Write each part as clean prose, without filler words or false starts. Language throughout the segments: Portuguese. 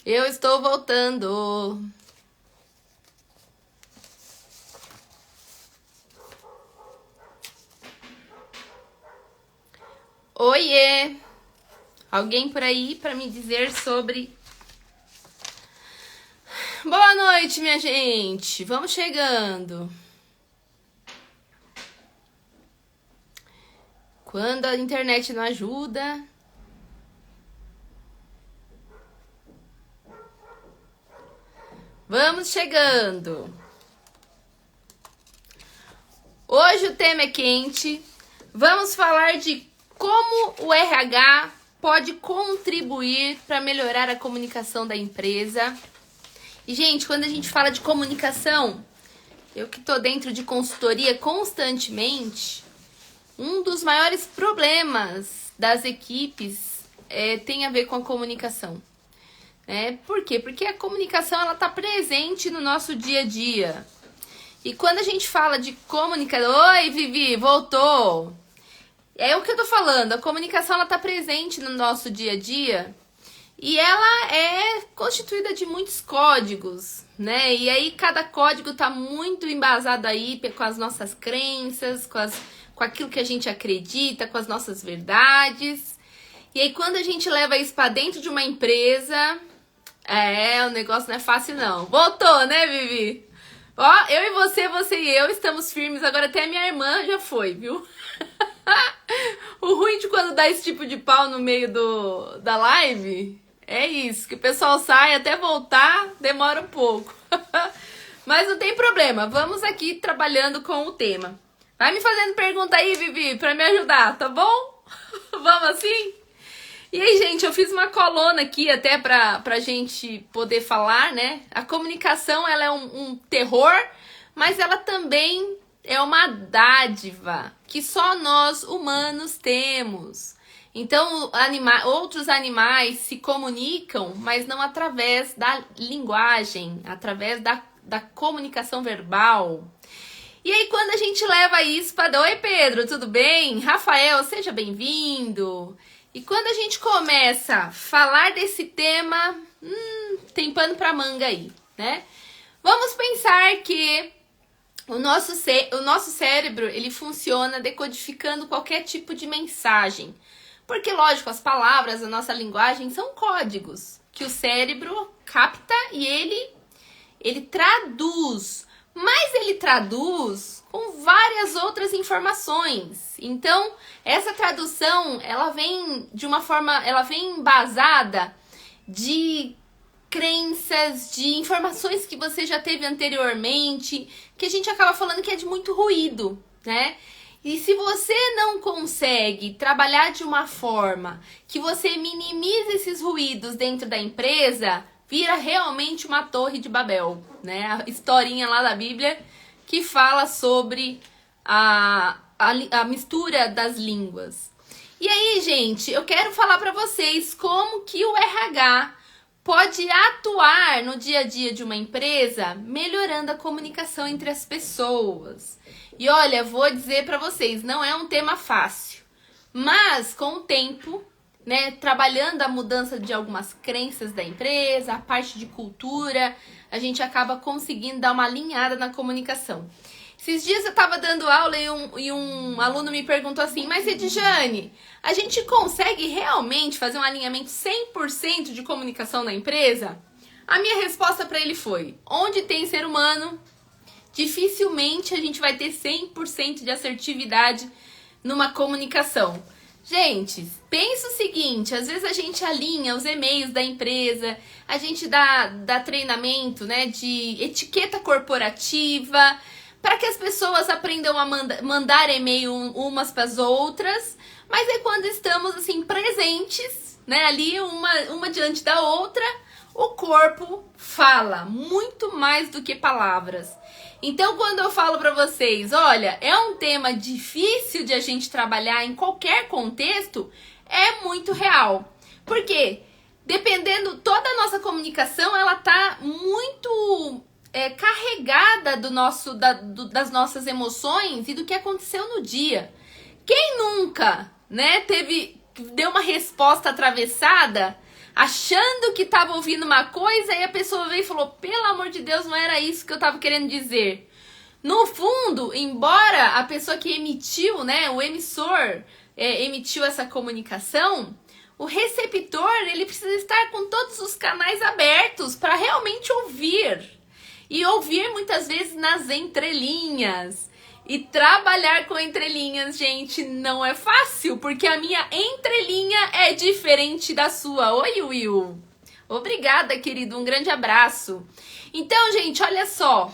Eu estou voltando. Oiê! Alguém por aí para me dizer sobre... Boa noite, minha gente! Vamos chegando. Quando a internet não ajuda... Vamos chegando. Hoje o tema é quente. Vamos falar de como o RH pode contribuir para melhorar a comunicação da empresa. E, gente, quando a gente fala de comunicação, eu que tô dentro de consultoria constantemente, um dos maiores problemas das equipes tem a ver com a comunicação. Por quê? Porque a comunicação ela tá presente no nosso dia a dia. E quando a gente fala de comunicação... Oi, Vivi, voltou! É o que eu tô falando, a comunicação ela tá presente no nosso dia a dia e ela é constituída de muitos códigos, né? E aí cada código tá muito embasado aí com as nossas crenças, com aquilo que a gente acredita, com as nossas verdades. E aí quando a gente leva isso pra dentro de uma empresa... o negócio não é fácil não. Voltou, né, Vivi? Ó, eu e você e eu estamos firmes. Agora até a minha irmã já foi, viu? O ruim de quando dá esse tipo de pau no meio da live é isso, que o pessoal sai até voltar, demora um pouco. Mas não tem problema, vamos aqui trabalhando com o tema. Vai me fazendo pergunta aí, Vivi, pra me ajudar, tá bom? Vamos assim? E aí, gente, eu fiz uma coluna aqui até pra gente poder falar, né? A comunicação, ela é um terror, mas ela também é uma dádiva que só nós, humanos, temos. Então, outros animais se comunicam, mas não através da linguagem, através da comunicação verbal. E aí, quando a gente leva isso para... Oi, Pedro, tudo bem? Rafael, seja bem-vindo. E quando a gente começa a falar desse tema, tem pano pra manga aí, né? Vamos pensar que o nosso cérebro, ele funciona decodificando qualquer tipo de mensagem. Porque, lógico, as palavras, a nossa linguagem são códigos que o cérebro capta e ele traduz. Mas ele traduz com várias outras informações. Então, essa tradução, ela vem embasada de crenças, de informações que você já teve anteriormente, que a gente acaba falando que é de muito ruído, né? E se você não consegue trabalhar de uma forma que você minimize esses ruídos dentro da empresa, vira realmente uma torre de Babel, né? A historinha lá da Bíblia que fala sobre a mistura das línguas. E aí, gente, eu quero falar para vocês como que o RH pode atuar no dia a dia de uma empresa, melhorando a comunicação entre as pessoas. E olha, vou dizer para vocês, não é um tema fácil, mas com o tempo, né, trabalhando a mudança de algumas crenças da empresa, a parte de cultura, a gente acaba conseguindo dar uma alinhada na comunicação. Esses dias eu estava dando aula e um aluno me perguntou assim, mas Edjane, a gente consegue realmente fazer um alinhamento 100% de comunicação na empresa? A minha resposta para ele foi, onde tem ser humano, dificilmente a gente vai ter 100% de assertividade numa comunicação. Gente, pensa o seguinte, às vezes a gente alinha os e-mails da empresa, a gente dá treinamento, né, de etiqueta corporativa, para que as pessoas aprendam a mandar e-mail umas para as outras, mas é quando estamos assim presentes, né, ali uma diante da outra, o corpo fala muito mais do que palavras. Então, quando eu falo para vocês, olha, é um tema difícil de a gente trabalhar em qualquer contexto, é muito real. Por quê? Dependendo, toda a nossa comunicação, ela tá muito carregada das nossas emoções e do que aconteceu no dia. Quem nunca, né, deu uma resposta atravessada achando que estava ouvindo uma coisa e a pessoa veio e falou, pelo amor de Deus, não era isso que eu estava querendo dizer. No fundo, embora a pessoa que emitiu, né, o emissor emitiu essa comunicação, o receptor, ele precisa estar com todos os canais abertos para realmente ouvir. E ouvir muitas vezes nas entrelinhas. E trabalhar com entrelinhas, gente, não é fácil, porque a minha entrelinha é diferente da sua. Oi, Will. Obrigada, querido. Um grande abraço. Então, gente, olha só.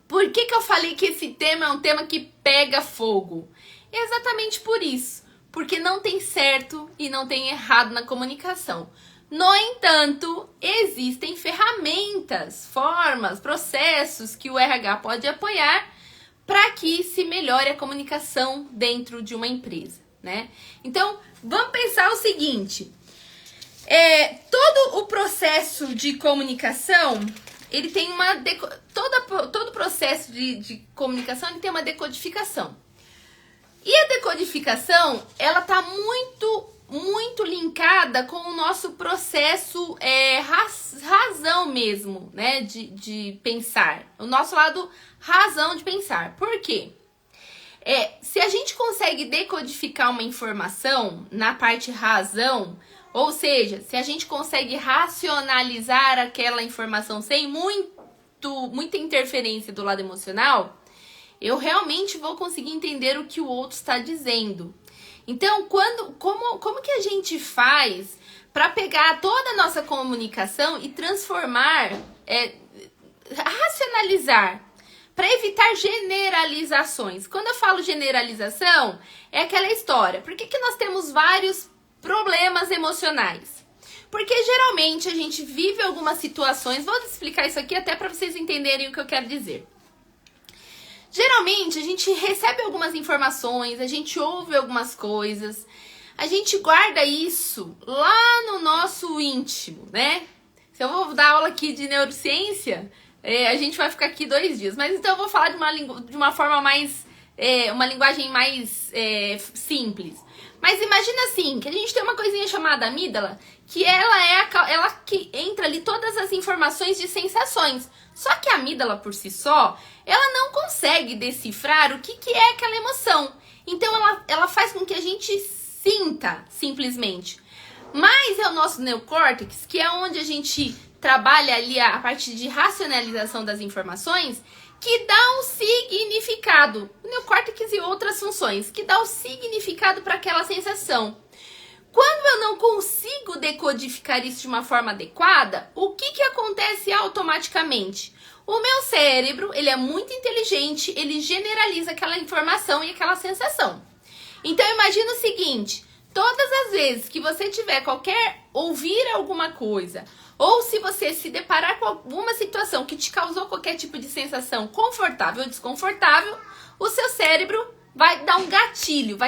Por que eu falei que esse tema é um tema que pega fogo? É exatamente por isso. Porque não tem certo e não tem errado na comunicação. No entanto, existem ferramentas, formas, processos que o RH pode apoiar para que se melhore a comunicação dentro de uma empresa, né? Então, vamos pensar o seguinte. Todo o processo de comunicação, ele tem uma... Todo processo de comunicação, ele tem uma decodificação. E a decodificação, ela tá muito linkada com o nosso processo razão mesmo, né, de pensar. O nosso lado razão de pensar. Por quê? Se a gente consegue decodificar uma informação na parte razão, ou seja, se a gente consegue racionalizar aquela informação sem muita interferência do lado emocional, eu realmente vou conseguir entender o que o outro está dizendo. Então, como que a gente faz para pegar toda a nossa comunicação e transformar, racionalizar, para evitar generalizações? Quando eu falo generalização, é aquela história. Por que nós temos vários problemas emocionais? Porque geralmente a gente vive algumas situações, vou explicar isso aqui até para vocês entenderem o que eu quero dizer. Geralmente a gente recebe algumas informações, a gente ouve algumas coisas, a gente guarda isso lá no nosso íntimo, né? Se eu vou dar aula aqui de neurociência, a gente vai ficar aqui 2 dias. Mas então eu vou falar de uma forma mais, uma linguagem mais simples. Mas imagina assim, que a gente tem uma coisinha chamada amígdala, que ela que entra ali todas as informações de sensações. Só que a amígdala por si só, ela não consegue decifrar o que é aquela emoção. Então ela faz com que a gente sinta, simplesmente. Mas é o nosso neocórtex, que é onde a gente trabalha ali a parte de racionalização das informações, que dá um significado. O neocórtex e outras funções, que dá o significado para aquela sensação. Quando eu não consigo decodificar isso de uma forma adequada, o que acontece automaticamente? O meu cérebro, ele é muito inteligente, ele generaliza aquela informação e aquela sensação. Então imagina o seguinte, todas as vezes que você tiver ouvir alguma coisa, ou se você se deparar com alguma situação que te causou qualquer tipo de sensação confortável ou desconfortável, o seu cérebro vai dar um gatilho,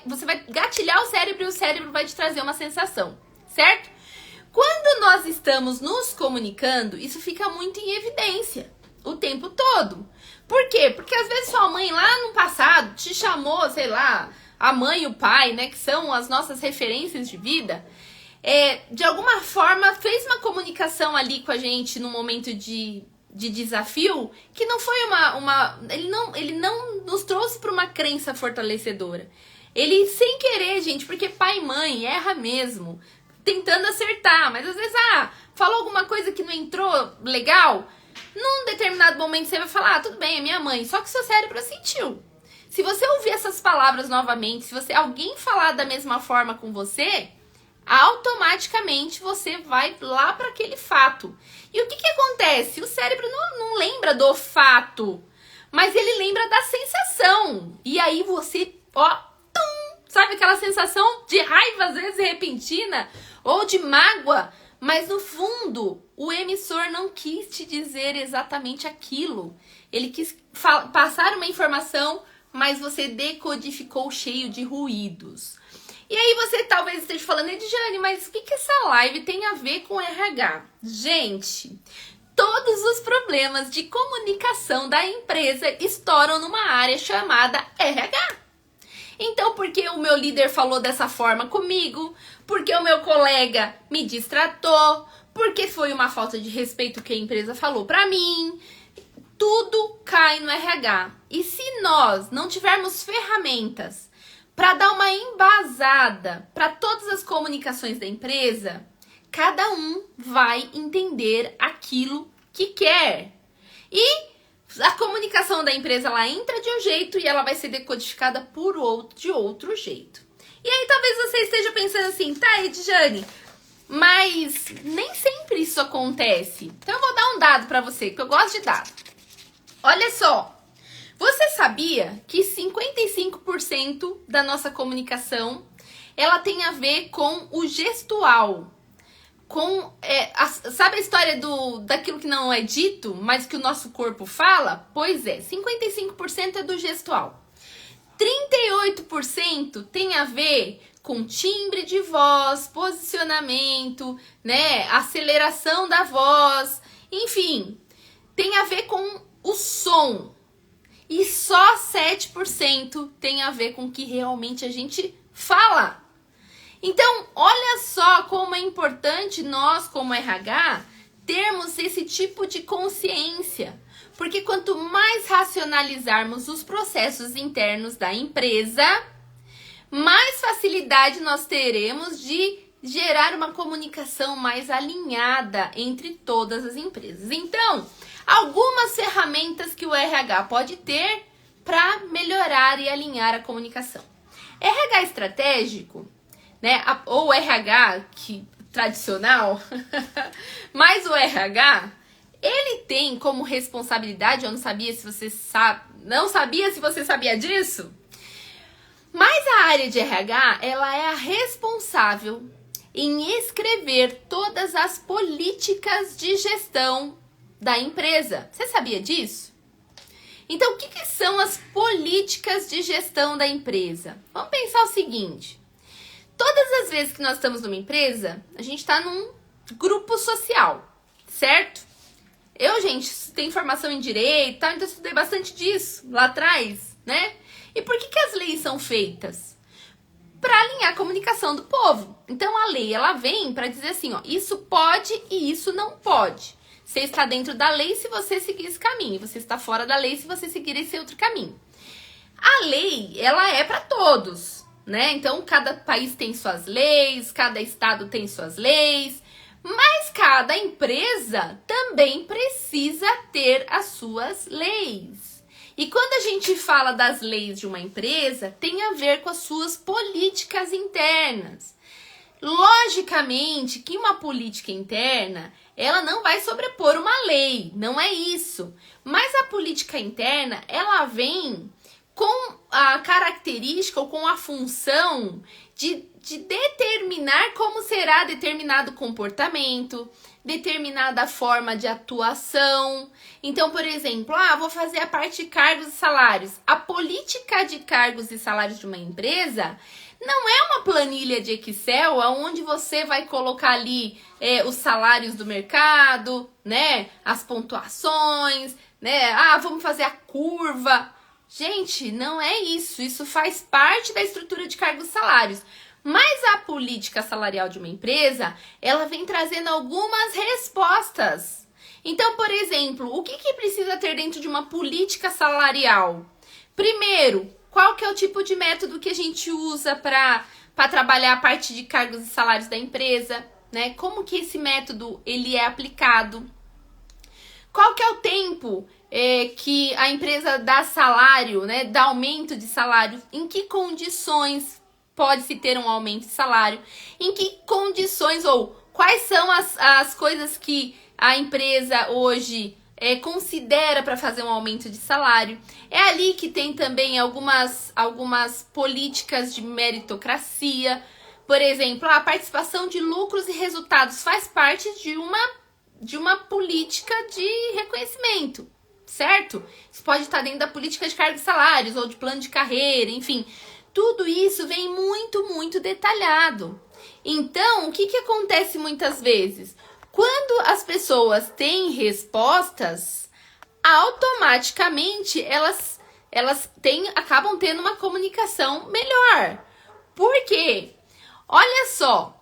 você vai gatilhar o cérebro e o cérebro vai te trazer uma sensação, certo? Quando nós estamos nos comunicando, isso fica muito em evidência o tempo todo. Por quê? Porque às vezes sua mãe lá no passado te chamou, sei lá, a mãe e o pai, né, que são as nossas referências de vida, de alguma forma fez uma comunicação ali com a gente no momento de desafio, que não foi ele não nos trouxe para uma crença fortalecedora. Ele, sem querer, gente, porque pai e mãe erra mesmo, tentando acertar, mas às vezes, falou alguma coisa que não entrou legal, num determinado momento você vai falar, tudo bem, é minha mãe, só que seu cérebro sentiu. Se você ouvir essas palavras novamente, se alguém falar da mesma forma com você, automaticamente você vai lá para aquele fato. E o que acontece? O cérebro não lembra do fato, mas ele lembra da sensação. E aí você, sabe aquela sensação de raiva, às vezes repentina, ou de mágoa, mas no fundo o emissor não quis te dizer exatamente aquilo. Ele quis passar uma informação, mas você decodificou cheio de ruídos. E aí você talvez esteja falando, Edjane, mas o que essa live tem a ver com RH? Gente, todos os problemas de comunicação da empresa estouram numa área chamada RH. Então, porque o meu líder falou dessa forma comigo, porque o meu colega me distratou, porque foi uma falta de respeito que a empresa falou pra mim. Tudo cai no RH. E se nós não tivermos ferramentas para dar uma embasada para todas as comunicações da empresa, cada um vai entender aquilo que quer. E a comunicação da empresa, ela entra de um jeito e ela vai ser decodificada de outro jeito. E aí talvez você esteja pensando assim, tá, Edjane, mas nem sempre isso acontece. Então eu vou dar um dado para você, que eu gosto de dado. Olha só, você sabia que 55% da nossa comunicação, ela tem a ver com o gestual? Sabe a história daquilo que não é dito, mas que o nosso corpo fala? Pois é, 55% é do gestual. 38% tem a ver com timbre de voz, posicionamento, né, aceleração da voz, enfim, tem a ver com o som. E só 7% tem a ver com o que realmente a gente fala. Então, olha só como é importante nós, como RH, termos esse tipo de consciência. Porque quanto mais racionalizarmos os processos internos da empresa, mais facilidade nós teremos de gerar uma comunicação mais alinhada entre todas as empresas. Então, algumas ferramentas que o RH pode ter para melhorar e alinhar a comunicação. RH estratégico, né, ou RH tradicional, mas o RH, ele tem como responsabilidade, eu não sabia se você sabia disso, mas a área de RH, ela é a responsável em escrever todas as políticas de gestão da empresa. Você sabia disso? Então, o que são as políticas de gestão da empresa? Vamos pensar o seguinte. Todas as vezes que nós estamos numa empresa, a gente está num grupo social, certo? Eu, gente, tenho formação em direito, então eu estudei bastante disso lá atrás, né? E por que as leis são feitas? Para alinhar a comunicação do povo. Então, a lei, ela vem para dizer assim, ó, isso pode e isso não pode. Você está dentro da lei se você seguir esse caminho. Você está fora da lei se você seguir esse outro caminho. A lei, ela é para todos, né? Então, cada país tem suas leis, cada estado tem suas leis, mas cada empresa também precisa ter as suas leis. E quando a gente fala das leis de uma empresa, tem a ver com as suas políticas internas. Logicamente que uma política interna, ela não vai sobrepor uma lei, não é isso. Mas a política interna, ela vem com a característica ou com a função de determinar como será determinado comportamento, determinada forma de atuação. Então, por exemplo, vou fazer a parte de cargos e salários. A política de cargos e salários de uma empresa não é uma planilha de Excel onde você vai colocar ali os salários do mercado, né? As pontuações, né? Vamos fazer a curva. Gente, não é isso. Isso faz parte da estrutura de cargos e salários. Mas a política salarial de uma empresa, ela vem trazendo algumas respostas. Então, por exemplo, o que precisa ter dentro de uma política salarial? Primeiro, qual que é o tipo de método que a gente usa para trabalhar a parte de cargos e salários da empresa, né? Como que esse método ele é aplicado? Qual que é o tempo que a empresa dá salário, né? Dá aumento de salário? Em que condições pode-se ter um aumento de salário? Em que condições ou quais são as coisas que a empresa hoje considera para fazer um aumento de salário? É ali que tem também algumas políticas de meritocracia. Por exemplo, a participação de lucros e resultados faz parte de uma política de reconhecimento, certo? Isso pode estar dentro da política de cargos e salários ou de plano de carreira, enfim. Tudo isso vem muito, muito detalhado. Então, o que acontece muitas vezes? Quando as pessoas têm respostas, automaticamente elas elas acabam tendo uma comunicação melhor. Por quê? Olha só,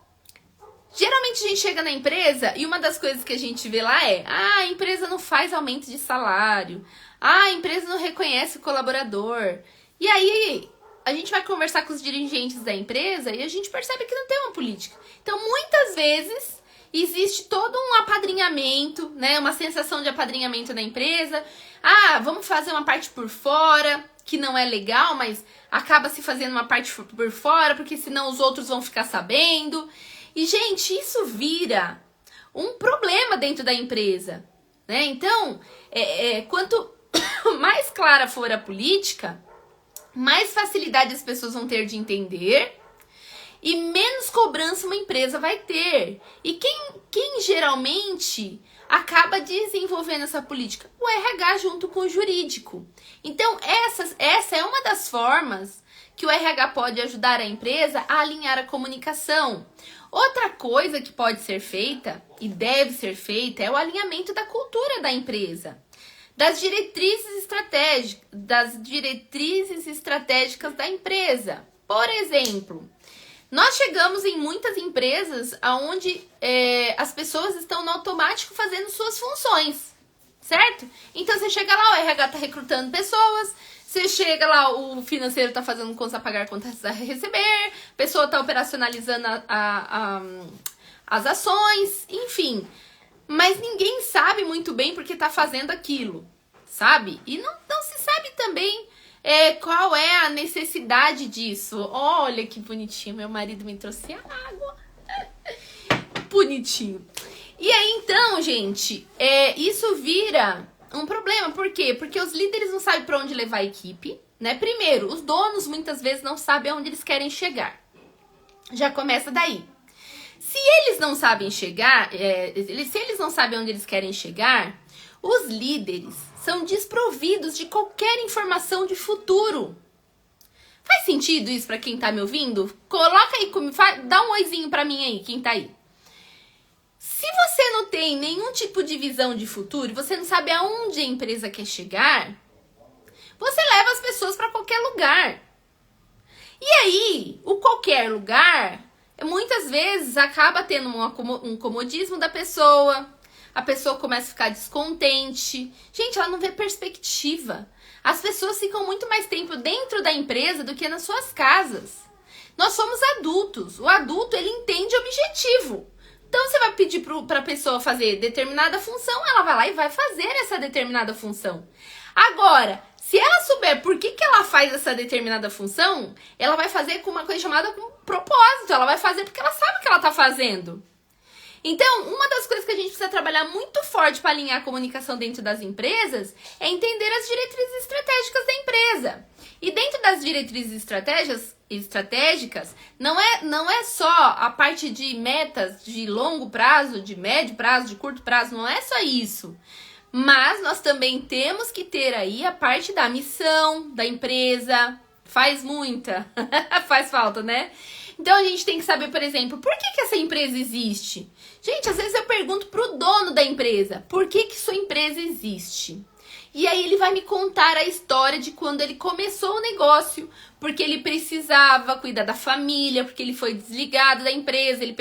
geralmente a gente chega na empresa e uma das coisas que a gente vê lá é: a empresa não faz aumento de salário, a empresa não reconhece o colaborador. E aí a gente vai conversar com os dirigentes da empresa e a gente percebe que não tem uma política. Então, muitas vezes, existe todo um apadrinhamento, né? Uma sensação de apadrinhamento na empresa. Ah, vamos fazer uma parte por fora, que não é legal, mas acaba se fazendo uma parte por fora, porque senão os outros vão ficar sabendo. E, gente, isso vira um problema dentro da empresa, né? Então, quanto mais clara for a política, mais facilidade as pessoas vão ter de entender e menos cobrança uma empresa vai ter. E quem geralmente acaba desenvolvendo essa política? O RH junto com o jurídico. Então, essa é uma das formas que o RH pode ajudar a empresa a alinhar a comunicação. Outra coisa que pode ser feita e deve ser feita é o alinhamento da cultura da empresa, das diretrizes estratégicas da empresa. Por exemplo, nós chegamos em muitas empresas onde as pessoas estão no automático fazendo suas funções, certo? Então você chega lá, o RH está recrutando pessoas, você chega lá, o financeiro está fazendo contas a pagar, contas a receber, a pessoa está operacionalizando as ações, enfim. Mas ninguém sabe muito bem porque está fazendo aquilo, sabe? E não se sabe também qual é a necessidade disso. Olha que bonitinho, meu marido me trouxe água. Bonitinho. E aí, então, gente, isso vira um problema. Por quê? Porque os líderes não sabem para onde levar a equipe, né? Primeiro, os donos muitas vezes não sabem aonde eles querem chegar. Já começa daí. Se eles não sabem chegar, se eles não sabem onde eles querem chegar, os líderes são desprovidos de qualquer informação de futuro. Faz sentido isso para quem tá me ouvindo? Coloca aí, dá um oizinho para mim aí, quem tá aí. Se você não tem nenhum tipo de visão de futuro, você não sabe aonde a empresa quer chegar, você leva as pessoas para qualquer lugar. E aí, o qualquer lugar, muitas vezes acaba tendo um comodismo da pessoa, a pessoa começa a ficar descontente. Gente, ela não vê perspectiva. As pessoas ficam muito mais tempo dentro da empresa do que nas suas casas. Nós somos adultos. O adulto, ele entende objetivo. Então, você vai pedir para a pessoa fazer determinada função, ela vai lá e vai fazer essa determinada função. Agora, se ela souber por que ela faz essa determinada função, ela vai fazer com uma coisa chamada com propósito. Ela vai fazer porque ela sabe o que ela está fazendo. Então, uma das coisas que a gente precisa trabalhar muito forte para alinhar a comunicação dentro das empresas é entender as diretrizes estratégicas da empresa. E dentro das diretrizes estratégicas, não é só a parte de metas de longo prazo, de médio prazo, de curto prazo, não é só isso. Mas nós também temos que ter aí a parte da missão da empresa. Faz muita, faz falta, né? Então a gente tem que saber, por exemplo, por que essa empresa existe? Gente, às vezes eu pergunto pro dono da empresa, por que sua empresa existe? E aí ele vai me contar a história de quando ele começou o negócio, porque ele precisava cuidar da família, porque ele foi desligado da empresa, ele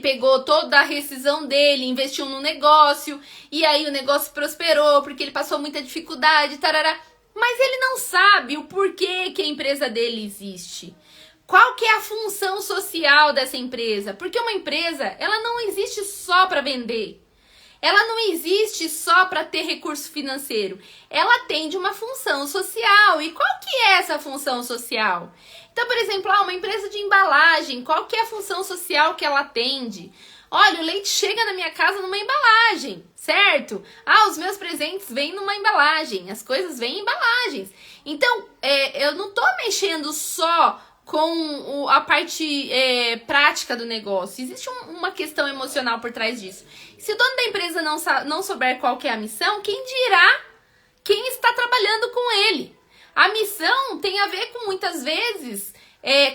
pegou toda a rescisão dele, investiu no negócio, e aí o negócio prosperou, porque ele passou muita dificuldade, tarará. Mas ele não sabe o porquê que a empresa dele existe. Qual que é a função social dessa empresa? Porque uma empresa, ela não existe só para vender. Ela não existe só para ter recurso financeiro. Ela atende uma função social. E qual que é essa função social? Então, por exemplo, uma empresa de embalagem, qual que é a função social que ela atende? Olha, o leite chega na minha casa numa embalagem, certo? Os meus presentes vêm numa embalagem, as coisas vêm em embalagens. Então, eu não tô mexendo só com a parte prática do negócio. Existe uma questão emocional por trás disso. Se o dono da empresa não souber qual que é a missão, quem dirá quem está trabalhando com ele? A missão tem a ver com, muitas vezes,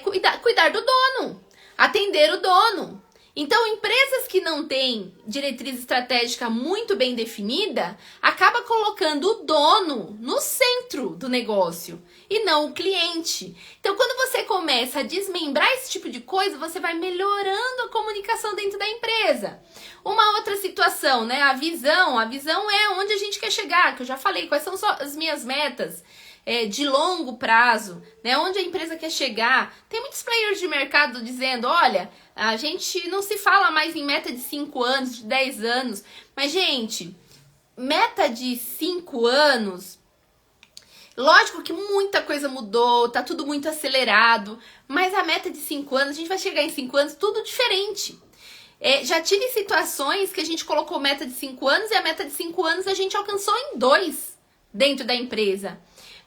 cuidar do dono, atender o dono. Então, empresas que não têm diretriz estratégica muito bem definida, acaba colocando o dono no centro do negócio e não o cliente. Então, quando você começa a desmembrar esse tipo de coisa, você vai melhorando a comunicação dentro da empresa. Uma outra situação, né? A visão é onde a gente quer chegar, que eu já falei, quais são as minhas metas de longo prazo, né? Onde a empresa quer chegar. Tem muitos players de mercado dizendo, olha, a gente não se fala mais em meta de 5 anos, de 10 anos, mas, gente, meta de 5 anos, lógico que muita coisa mudou, tá tudo muito acelerado, mas a meta de 5 anos, a gente vai chegar em 5 anos tudo diferente. Já tive situações que a gente colocou meta de 5 anos e a meta de 5 anos a gente alcançou em 2 dentro da empresa.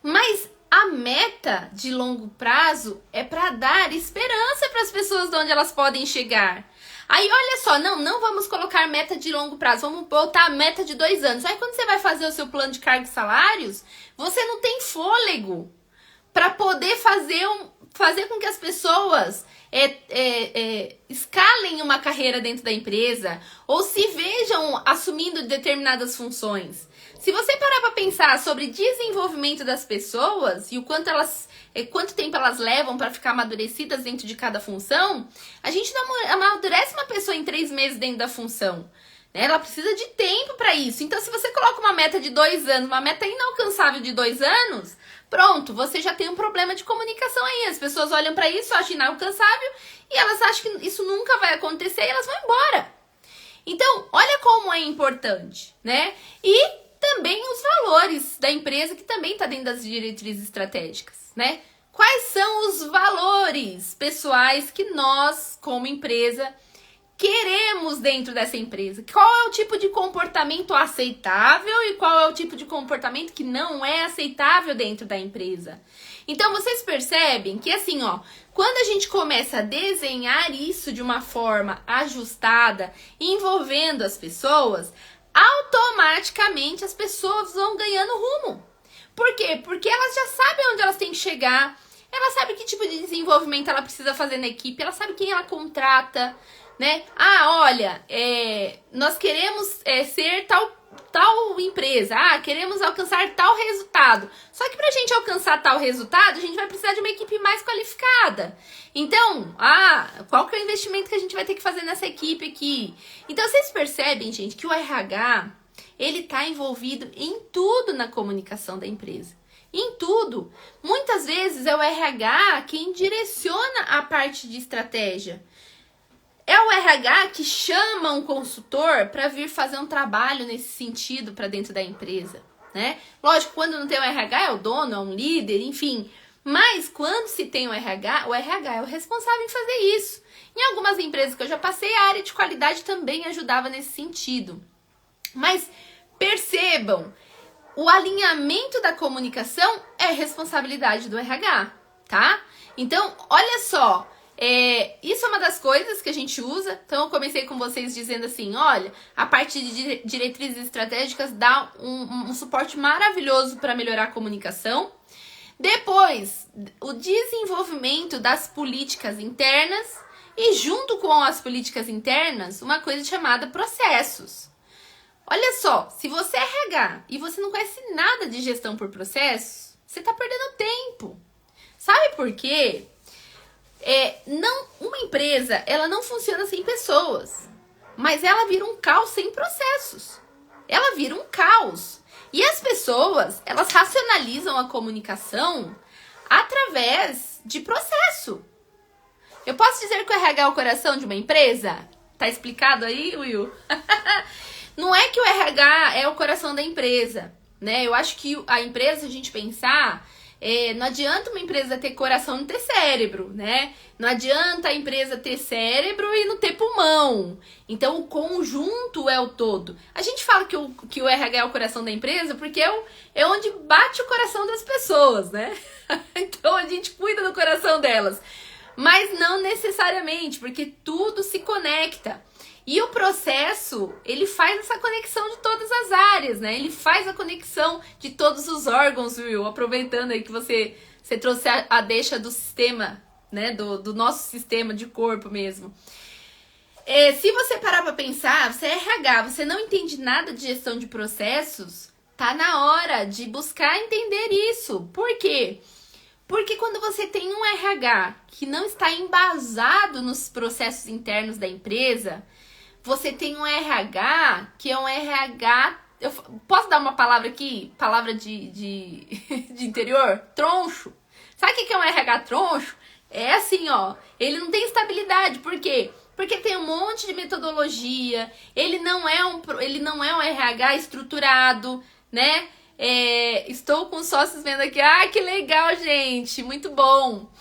Mas a meta de longo prazo é para dar esperança para as pessoas de onde elas podem chegar. Aí, olha só, não vamos colocar meta de longo prazo, vamos botar a meta de 2 anos. Aí, quando você vai fazer o seu plano de cargos e salários, você não tem fôlego para poder fazer com que as pessoas escalem uma carreira dentro da empresa ou se vejam assumindo determinadas funções. Se você parar para pensar sobre desenvolvimento das pessoas e o quanto tempo elas levam para ficar amadurecidas dentro de cada função, a gente não amadurece uma pessoa em 3 meses dentro da função. Né? Ela precisa de tempo para isso. Então, se você coloca uma meta de 2 anos, uma meta inalcançável de 2 anos, pronto, você já tem um problema de comunicação aí. As pessoas olham para isso, acham inalcançável e elas acham que isso nunca vai acontecer e elas vão embora. Então, olha como é importante, né? E também os valores da empresa, que também está dentro das diretrizes estratégicas, né? Quais são os valores pessoais que nós, como empresa, queremos dentro dessa empresa? Qual é o tipo de comportamento aceitável e qual é o tipo de comportamento que não é aceitável dentro da empresa? Então, vocês percebem que assim, ó, quando a gente começa a desenhar isso de uma forma ajustada, envolvendo as pessoas, automaticamente as pessoas vão ganhando rumo. Por quê? Porque elas já sabem onde elas têm que chegar, elas sabem que tipo de desenvolvimento ela precisa fazer na equipe, ela sabe quem ela contrata, né? Ah, olha, nós queremos ser tal empresa, queremos alcançar tal resultado. Só que pra gente alcançar tal resultado, a gente vai precisar de uma equipe mais qualificada. Então, qual que é o investimento que a gente vai ter que fazer nessa equipe aqui? Então, vocês percebem, gente, que o RH, ele tá envolvido em tudo na comunicação da empresa. Em tudo. Muitas vezes é o RH quem direciona a parte de estratégia. É o RH que chama um consultor para vir fazer um trabalho nesse sentido para dentro da empresa, né? Lógico, quando não tem o RH é o dono, é um líder, enfim. Mas quando se tem o RH é o responsável em fazer isso. Em algumas empresas que eu já passei, a área de qualidade também ajudava nesse sentido. Mas percebam, o alinhamento da comunicação é responsabilidade do RH, tá? Então, olha só. Isso é uma das coisas que a gente usa. Então eu comecei com vocês dizendo assim, olha, a parte de diretrizes estratégicas dá um suporte maravilhoso para melhorar a comunicação. Depois, o desenvolvimento das políticas internas e junto com as políticas internas, uma coisa chamada processos. Olha só, se você é RH e você não conhece nada de gestão por processos, você está perdendo tempo. Sabe por quê? Uma empresa, ela não funciona sem pessoas, mas ela vira um caos sem processos. Ela vira um caos. E as pessoas, elas racionalizam a comunicação através de processo. Eu posso dizer que o RH é o coração de uma empresa? Tá explicado aí, Will? Não é que o RH é o coração da empresa, né? Eu acho que a empresa, a gente pensar... não adianta uma empresa ter coração e não ter cérebro, né? Não adianta a empresa ter cérebro e não ter pulmão. Então, o conjunto é o todo. A gente fala que o RH é o coração da empresa porque é onde bate o coração das pessoas, né? Então, a gente cuida do coração delas. Mas não necessariamente, porque tudo se conecta. E o processo, ele faz essa conexão de todas as áreas, né? Ele faz a conexão de todos os órgãos, Will. Aproveitando aí que você trouxe a deixa do sistema, né? Do nosso sistema de corpo mesmo. Se você parar para pensar, você é RH, você não entende nada de gestão de processos, tá na hora de buscar entender isso. Por quê? Porque quando você tem um RH que não está embasado nos processos internos da empresa, você tem um RH que é um RH... Eu posso dar uma palavra aqui? Palavra de interior? Troncho. Sabe o que é um RH troncho? É assim, ó. Ele não tem estabilidade. Por quê? Porque tem um monte de metodologia. Ele não é um RH estruturado, né? Estou com sócios vendo aqui. Ah, que legal, gente. Muito bom.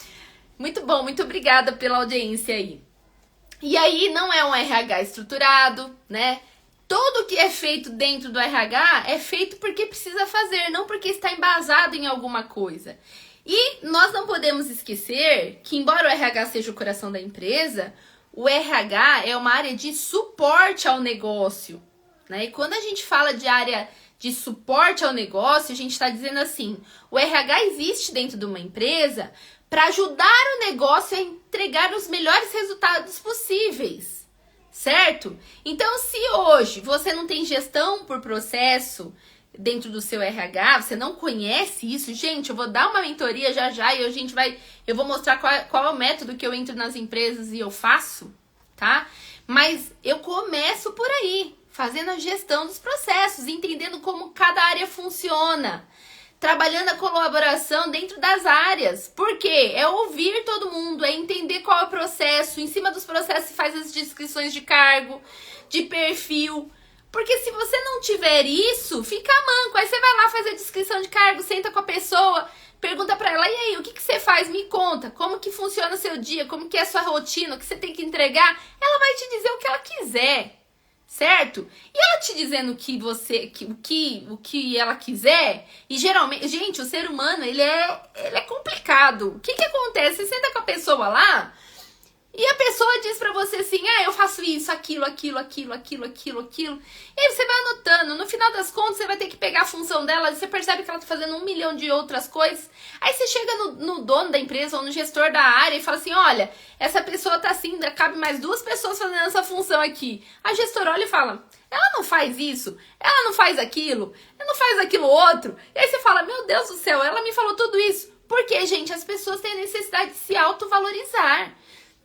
Muito bom. Muito obrigada pela audiência aí. E aí, não é um RH estruturado, né? Tudo que é feito dentro do RH é feito porque precisa fazer, não porque está embasado em alguma coisa. E nós não podemos esquecer que, embora o RH seja o coração da empresa, o RH é uma área de suporte ao negócio, né? E quando a gente fala de área de suporte ao negócio, a gente está dizendo assim, o RH existe dentro de uma empresa para ajudar o negócio a entregar os melhores resultados possíveis, certo? Então, se hoje você não tem gestão por processo dentro do seu RH, você não conhece isso, gente, eu vou dar uma mentoria já e eu vou mostrar qual é o método que eu entro nas empresas e eu faço, tá? Mas eu começo por aí, fazendo a gestão dos processos, entendendo como cada área funciona, trabalhando a colaboração dentro das áreas. Por quê? É ouvir todo mundo, é entender qual é o processo, em cima dos processos se faz as descrições de cargo, de perfil. Porque se você não tiver isso, fica manco. Aí você vai lá fazer a descrição de cargo, senta com a pessoa, pergunta pra ela, e aí, o que você faz? Me conta, como que funciona o seu dia, como que é a sua rotina, o que você tem que entregar. Ela vai te dizer o que ela quiser, certo? E ela te dizendo o que ela quiser, e geralmente, gente, o ser humano, ele é complicado. O que acontece? Você senta com a pessoa lá, e a pessoa diz pra você assim, eu faço isso, aquilo. E aí você vai anotando. No final das contas, você vai ter que pegar a função dela. Você percebe que ela tá fazendo 1 milhão de outras coisas. Aí você chega no dono da empresa ou no gestor da área e fala assim, olha, essa pessoa tá assim, cabe mais 2 pessoas fazendo essa função aqui. A gestora olha e fala, ela não faz isso, ela não faz aquilo, ela não faz aquilo outro. E aí você fala, meu Deus do céu, ela me falou tudo isso. Porque, gente, as pessoas têm a necessidade de se autovalorizar.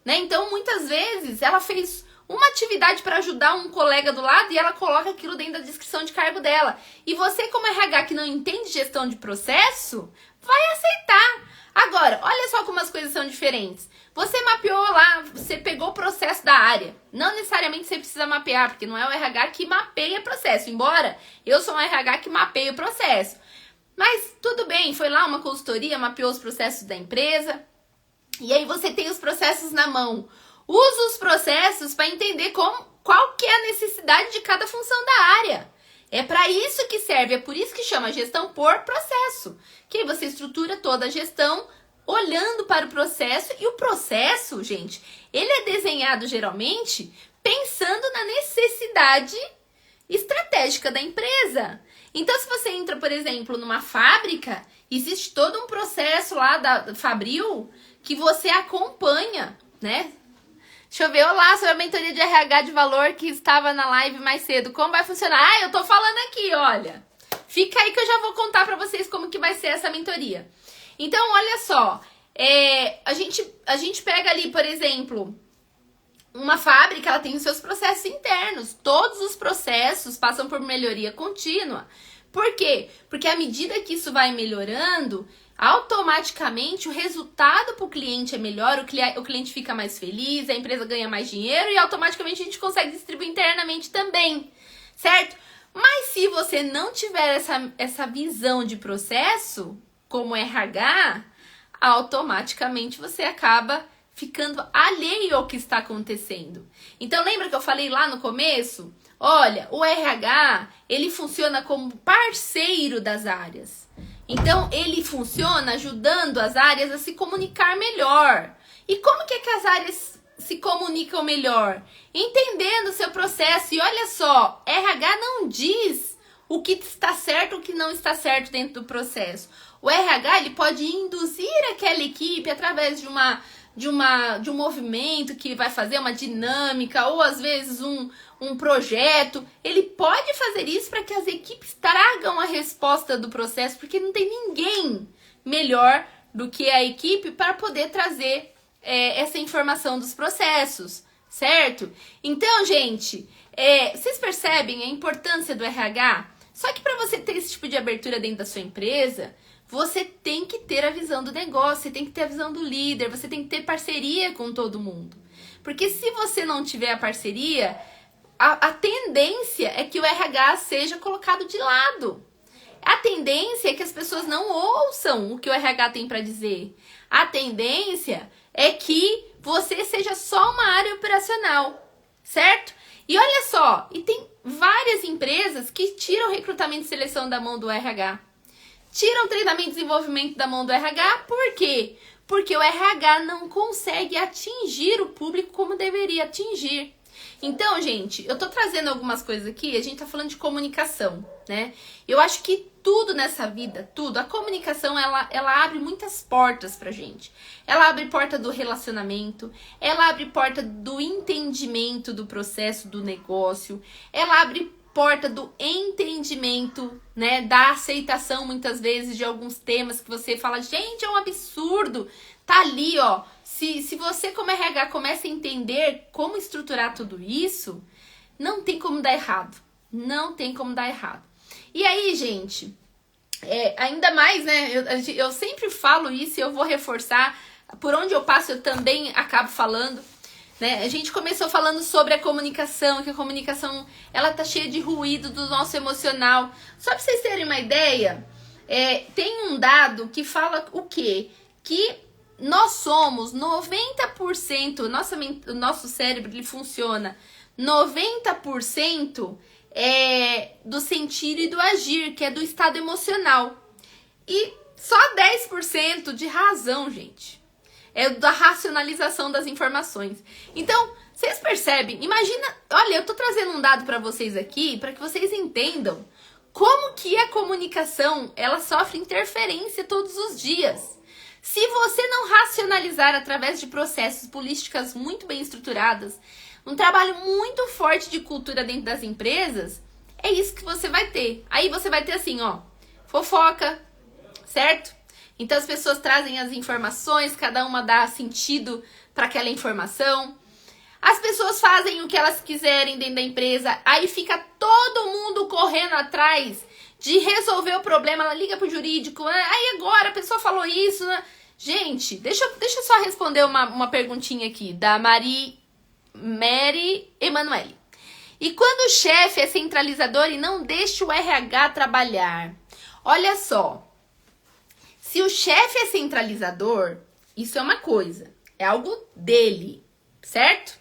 Né? Então, muitas vezes, ela fez uma atividade para ajudar um colega do lado e ela coloca aquilo dentro da descrição de cargo dela. E você, como RH que não entende gestão de processo, vai aceitar. Agora, olha só como as coisas são diferentes. Você mapeou lá, você pegou o processo da área. Não necessariamente você precisa mapear, porque não é o RH que mapeia processo. Embora eu sou um RH que mapeia o processo. Mas tudo bem, foi lá uma consultoria, mapeou os processos da empresa. E aí você tem os processos na mão. Usa os processos para entender qual que é a necessidade de cada função da área. É para isso que serve, é por isso que chama gestão por processo. Que aí você estrutura toda a gestão olhando para o processo. E o processo, gente, ele é desenhado geralmente pensando na necessidade estratégica da empresa. Então, se você entra, por exemplo, numa fábrica, existe todo um processo lá da Fabril que você acompanha, né? Deixa eu ver, olá, sobre a mentoria de RH de valor que estava na live mais cedo. Como vai funcionar? Eu tô falando aqui, olha. Fica aí que eu já vou contar pra vocês como que vai ser essa mentoria. Então, olha só. A gente pega ali, por exemplo, uma fábrica, ela tem os seus processos internos. Todos os processos passam por melhoria contínua. Por quê? Porque à medida que isso vai melhorando, automaticamente o resultado para o cliente é melhor, o cliente fica mais feliz, a empresa ganha mais dinheiro e automaticamente a gente consegue distribuir internamente também, certo? Mas se você não tiver essa visão de processo, como RH, automaticamente você acaba ficando alheio ao que está acontecendo. Então lembra que eu falei lá no começo? Olha, o RH, ele funciona como parceiro das áreas. Então, ele funciona ajudando as áreas a se comunicar melhor. E como que as áreas se comunicam melhor? Entendendo o seu processo. E olha só, RH não diz o que está certo ou o que não está certo dentro do processo. O RH, ele pode induzir aquela equipe através de uma de um movimento que vai fazer uma dinâmica, ou às vezes um projeto, ele pode fazer isso para que as equipes tragam a resposta do processo, porque não tem ninguém melhor do que a equipe para poder trazer essa informação dos processos, certo? Então, gente, vocês percebem a importância do RH? Só que para você ter esse tipo de abertura dentro da sua empresa, você tem que ter a visão do negócio, você tem que ter a visão do líder, você tem que ter parceria com todo mundo. Porque se você não tiver a parceria, a tendência é que o RH seja colocado de lado. A tendência é que as pessoas não ouçam o que o RH tem para dizer. A tendência é que você seja só uma área operacional, certo? E olha só, e tem várias empresas que tiram recrutamento e seleção da mão do RH. Tiram treinamento e desenvolvimento da mão do RH, por quê? Porque o RH não consegue atingir o público como deveria atingir. Então, gente, eu tô trazendo algumas coisas aqui, a gente tá falando de comunicação, né? Eu acho que tudo nessa vida, tudo, a comunicação, ela abre muitas portas pra gente. Ela abre porta do relacionamento, ela abre porta do entendimento do processo do negócio, ela abre porta do entendimento, né, da aceitação muitas vezes de alguns temas que você fala, gente, é um absurdo, tá ali, ó. Se você como RH começa a entender como estruturar tudo isso, não tem como dar errado, não tem como dar errado. E aí, gente, ainda mais, né, eu sempre falo isso e eu vou reforçar, por onde eu passo eu também acabo falando, né? A gente começou falando sobre a comunicação, que a comunicação ela tá cheia de ruído do nosso emocional. Só para vocês terem uma ideia, tem um dado que fala o quê? Que nós somos 90%, o nosso cérebro ele funciona 90% do sentir e do agir, que é do estado emocional. E só 10% de razão, gente. É da racionalização das informações. Então, vocês percebem? Imagina, olha, eu tô trazendo um dado para vocês aqui, para que vocês entendam como que a comunicação, ela sofre interferência todos os dias. Se você não racionalizar através de processos, políticas muito bem estruturadas, um trabalho muito forte de cultura dentro das empresas, é isso que você vai ter. Aí você vai ter assim, ó, fofoca, certo? Então as pessoas trazem as informações, cada uma dá sentido para aquela informação. As pessoas fazem o que elas quiserem dentro da empresa, aí fica todo mundo correndo atrás de resolver o problema, ela liga pro jurídico, aí agora a pessoa falou isso, né? Gente, deixa eu só responder uma perguntinha aqui, da Mary Emanuele. E quando o chefe é centralizador e não deixa o RH trabalhar? Olha só, se o chefe é centralizador, isso é uma coisa, é algo dele, certo?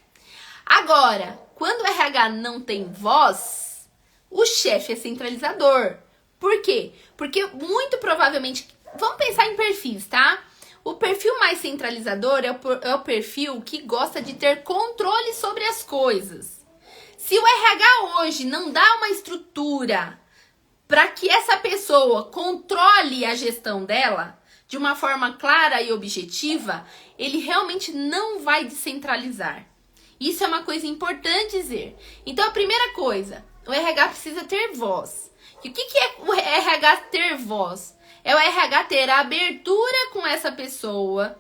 Agora, quando o RH não tem voz, o chefe é centralizador. Por quê? Porque muito provavelmente, vamos pensar em perfis, tá? O perfil mais centralizador é o perfil que gosta de ter controle sobre as coisas. Se o RH hoje não dá uma estrutura para que essa pessoa controle a gestão dela de uma forma clara e objetiva, ele realmente não vai descentralizar. Isso é uma coisa importante dizer. Então, a primeira coisa, o RH precisa ter voz. E o que é o RH ter voz? É o RH ter a abertura com essa pessoa,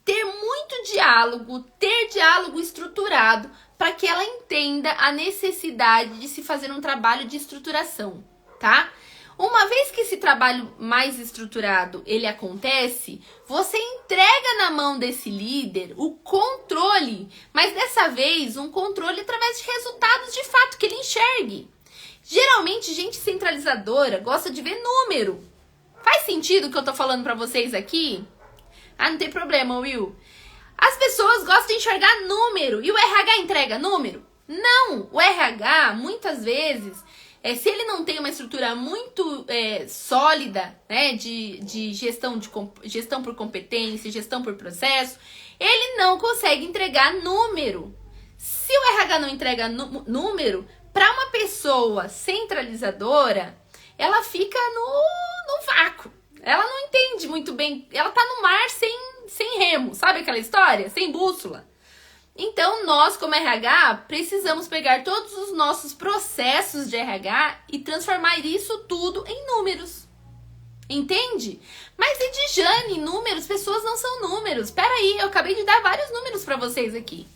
ter muito diálogo, ter diálogo estruturado para que ela entenda a necessidade de se fazer um trabalho de estruturação, tá? Uma vez que esse trabalho mais estruturado ele acontece, você entrega na mão desse líder o controle, mas dessa vez um controle através de resultados de fato que ele enxergue. Geralmente, gente centralizadora gosta de ver número. Faz sentido o que eu tô falando pra vocês aqui? Ah, não tem problema, Will. As pessoas gostam de enxergar número. E o RH entrega número? Não! O RH, muitas vezes, se ele não tem uma estrutura muito sólida, né, de gestão por competência, gestão por processo, ele não consegue entregar número. Se o RH não entrega número, para uma pessoa centralizadora, ela fica no vácuo. Ela não entende muito bem, ela tá no mar sem remo, sabe aquela história? Sem bússola. Então, nós, como RH, precisamos pegar todos os nossos processos de RH e transformar isso tudo em números. Entende? Mas, Edjane, números, pessoas não são números. Peraí, eu acabei de dar vários números para vocês aqui.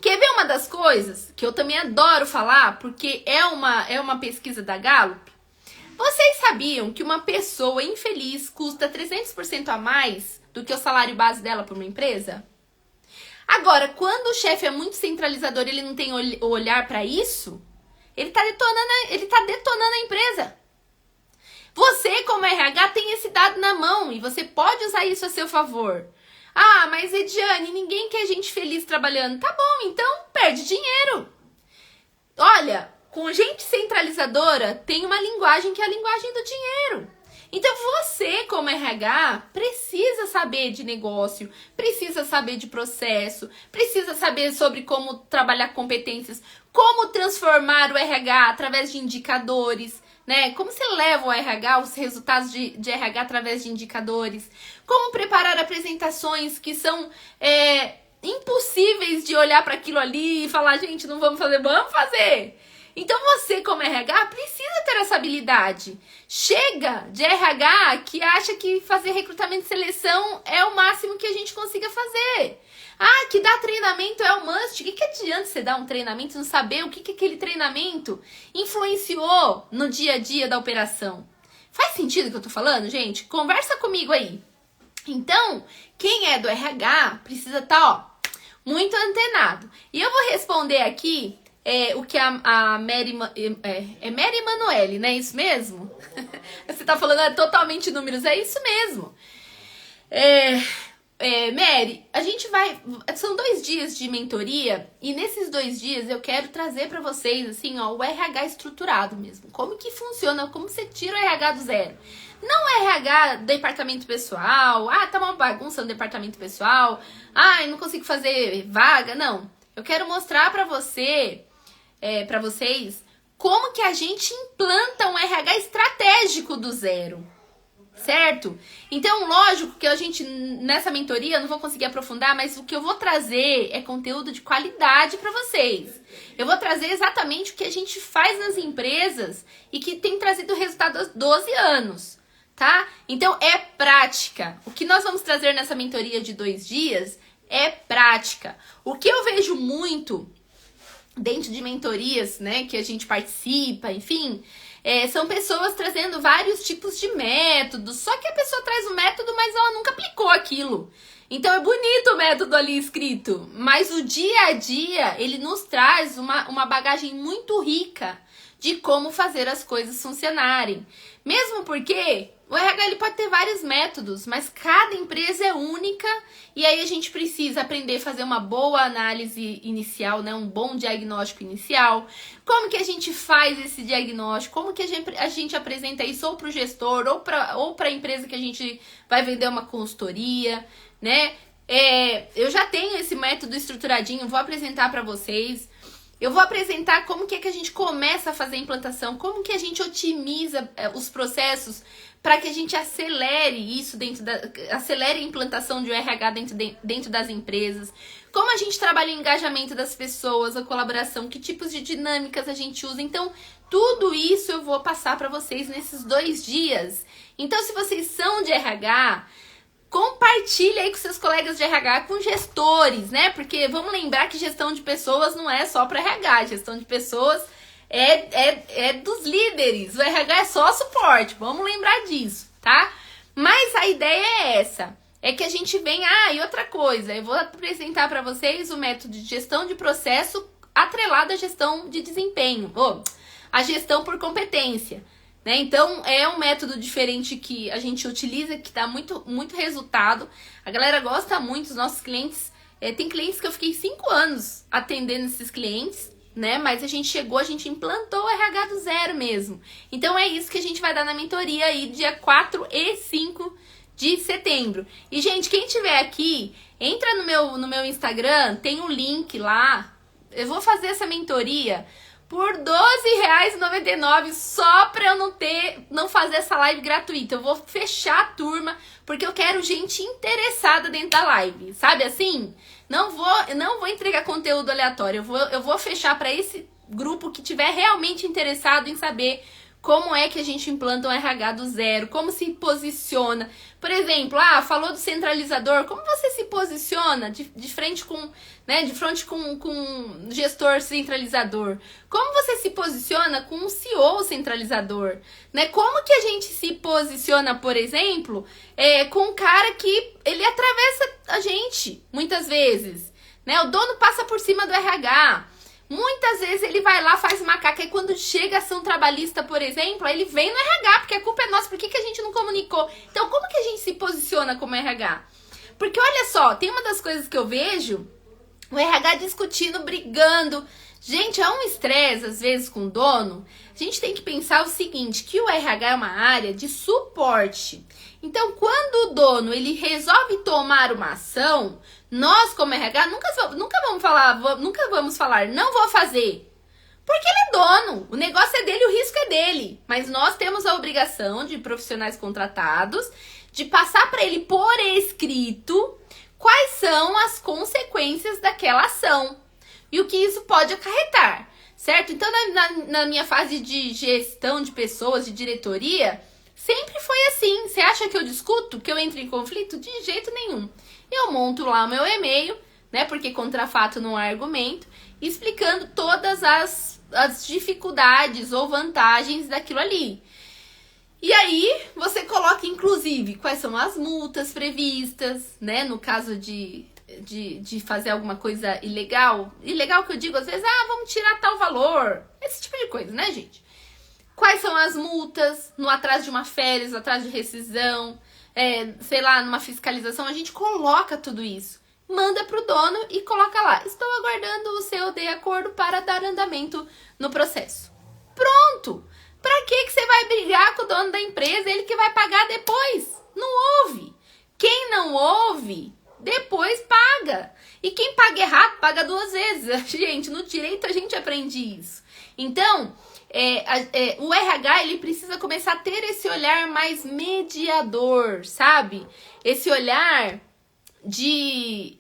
Quer ver uma das coisas que eu também adoro falar, porque é uma pesquisa da Gallup? Vocês sabiam que uma pessoa infeliz custa 300% a mais do que o salário base dela para uma empresa? Agora, quando o chefe é muito centralizador, ele não tem o olhar para isso, ele tá detonando a empresa. Você, como RH, tem esse dado na mão e você pode usar isso a seu favor. Ah, mas Ediane, ninguém quer gente feliz trabalhando. Tá bom, então perde dinheiro. Olha, com gente centralizadora, tem uma linguagem que é a linguagem do dinheiro. Então você, como RH, precisa saber de negócio, precisa saber de processo, precisa saber sobre como trabalhar competências, como transformar o RH através de indicadores, né? Como você leva o RH, os resultados de RH através de indicadores, como preparar apresentações que são impossíveis de olhar para aquilo ali e falar, gente, não vamos fazer. Então você, como RH, precisa ter essa habilidade. Chega de RH que acha que fazer recrutamento e seleção é o máximo que a gente consiga fazer. Ah, que dar treinamento é o must. O que adianta você dar um treinamento e não saber o que aquele treinamento influenciou no dia a dia da operação? Faz sentido o que eu tô falando, gente? Conversa comigo aí. Então, quem é do RH precisa estar, muito antenado. E eu vou responder aqui o que a Mary Emanuele, né? Isso mesmo? Você tá falando totalmente números, é isso mesmo. Mary, a gente vai... São 2 dias de mentoria e nesses 2 dias eu quero trazer pra vocês, assim, ó, o RH estruturado mesmo. Como que funciona, como você tira o RH do zero. Não é RH departamento pessoal, tá uma bagunça no departamento pessoal, eu não consigo fazer vaga, não. Eu quero mostrar pra vocês como que a gente implanta um RH estratégico do zero, certo? Então, lógico que a gente, nessa mentoria, eu não vou conseguir aprofundar, mas o que eu vou trazer é conteúdo de qualidade para vocês. Eu vou trazer exatamente o que a gente faz nas empresas e que tem trazido resultado há 12 anos, tá? Então, é prática. O que nós vamos trazer nessa mentoria de 2 dias é prática. O que eu vejo muito dentro de mentorias, né, que a gente participa, enfim, são pessoas trazendo vários tipos de métodos, só que a pessoa traz o método, mas ela nunca aplicou aquilo. Então é bonito o método ali escrito, mas o dia a dia, ele nos traz uma bagagem muito rica de como fazer as coisas funcionarem. Mesmo porque o RH ele pode ter vários métodos, mas cada empresa é única e aí a gente precisa aprender a fazer uma boa análise inicial, né? Um bom diagnóstico inicial. Como que a gente faz esse diagnóstico? Como que a gente apresenta isso ou para o gestor ou para a empresa que a gente vai vender uma consultoria, né? Eu já tenho esse método estruturadinho, vou apresentar para vocês. Eu vou apresentar como que é que a gente começa a fazer a implantação, como que a gente otimiza os processos para que a gente acelere isso acelere a implantação de RH dentro das empresas, como a gente trabalha o engajamento das pessoas, a colaboração, que tipos de dinâmicas a gente usa. Então, tudo isso eu vou passar para vocês nesses 2 dias. Então, se vocês são de RH, compartilhe aí com seus colegas de RH, com gestores, né? Porque vamos lembrar que gestão de pessoas não é só para RH, gestão de pessoas é dos líderes, o RH é só suporte, vamos lembrar disso, tá? Mas a ideia é essa, é que a gente vem, e outra coisa, eu vou apresentar para vocês o método de gestão de processo atrelado à gestão de desempenho, a gestão por competência. Então, é um método diferente que a gente utiliza, que dá muito, muito resultado. A galera gosta muito, os nossos clientes... tem clientes que eu fiquei 5 anos atendendo esses clientes, né? Mas a gente implantou o RH do zero mesmo. Então, é isso que a gente vai dar na mentoria aí, dia 4 e 5 de setembro. E, gente, quem tiver aqui, entra no meu Instagram, tem um link lá. Eu vou fazer essa mentoria por R$12,99 só pra eu não fazer essa live gratuita. Eu vou fechar a turma porque eu quero gente interessada dentro da live, sabe assim? Não vou entregar conteúdo aleatório, eu vou fechar pra esse grupo que tiver realmente interessado em saber como é que a gente implanta um RH do zero, como se posiciona. Por exemplo, falou do centralizador, como você se posiciona de frente com, né, com gestor centralizador? Como você se posiciona com um CEO centralizador? Né? Como que a gente se posiciona, por exemplo, com um cara que ele atravessa a gente, muitas vezes. Né? O dono passa por cima do RH. Muitas vezes ele vai lá, faz macaca, e quando chega a ação trabalhista, por exemplo, aí ele vem no RH, porque a culpa é nossa, por que a gente não comunicou? Então, como que a gente se posiciona como RH? Porque olha só, tem uma das coisas que eu vejo, o RH discutindo, brigando. Gente, é um estresse, às vezes, com o dono. A gente tem que pensar o seguinte, que o RH é uma área de suporte. Então, quando o dono, ele resolve tomar uma ação, nós, como RH, nunca vamos falar, não vou fazer. Porque ele é dono, o negócio é dele, o risco é dele. Mas nós temos a obrigação de profissionais contratados de passar para ele por escrito quais são as consequências daquela ação e o que isso pode acarretar, certo? Então, na minha fase de gestão de pessoas, de diretoria, sempre foi assim. Você acha que eu discuto, que eu entro em conflito? De jeito nenhum. Eu monto lá o meu e-mail, né? Porque contra fato não há argumento, explicando todas as dificuldades ou vantagens daquilo ali. E aí, você coloca, inclusive, quais são as multas previstas, né? No caso de fazer alguma coisa ilegal. Ilegal que eu digo, às vezes, vamos tirar tal valor. Esse tipo de coisa, né, gente? Quais são as multas no atraso de uma férias, no atraso de rescisão, sei lá, numa fiscalização, a gente coloca tudo isso. Manda pro dono e coloca lá. Estou aguardando o seu de acordo para dar andamento no processo. Pronto! Pra que você vai brigar com o dono da empresa? Ele que vai pagar depois. Não ouve. Quem não ouve, depois paga. E quem paga errado, paga 2 vezes. Gente, no direito a gente aprende isso. Então, o RH, ele precisa começar a ter esse olhar mais mediador, sabe? Esse olhar de...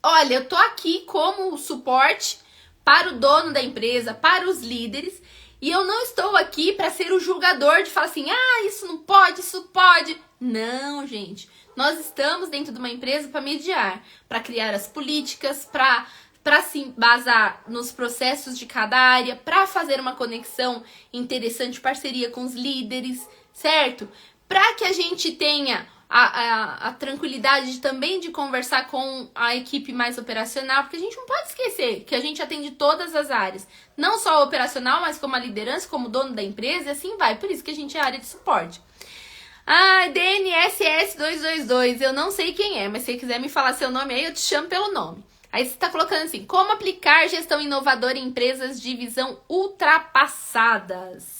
olha, eu tô aqui como suporte para o dono da empresa, para os líderes, e eu não estou aqui para ser o julgador de falar assim, isso não pode, isso pode. Não, gente. Nós estamos dentro de uma empresa para mediar, para criar as políticas, para se embasar nos processos de cada área, para fazer uma conexão interessante, parceria com os líderes, certo? Para que a gente tenha a tranquilidade também de conversar com a equipe mais operacional, porque a gente não pode esquecer que a gente atende todas as áreas, não só a operacional, mas como a liderança, como dono da empresa, e assim vai. Por isso que a gente é área de suporte. DNSS222, eu não sei quem é, mas se você quiser me falar seu nome aí, eu te chamo pelo nome. Aí você está colocando assim, como aplicar gestão inovadora em empresas de visão ultrapassadas,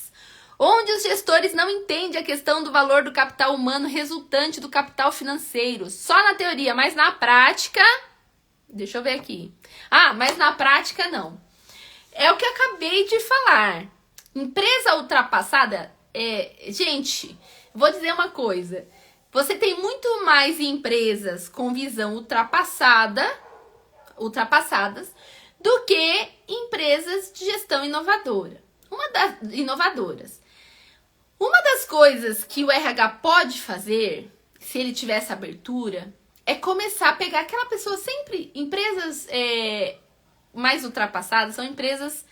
onde os gestores não entendem a questão do valor do capital humano resultante do capital financeiro, só na teoria, mas na prática, deixa eu ver aqui, mas na prática não. É o que eu acabei de falar. Empresa ultrapassada, gente, vou dizer uma coisa, você tem muito mais empresas com visão ultrapassadas do que empresas de gestão inovadoras. Uma das coisas que o RH pode fazer, se ele tiver essa abertura, é começar a pegar aquela pessoa sempre... Empresas mais ultrapassadas são empresas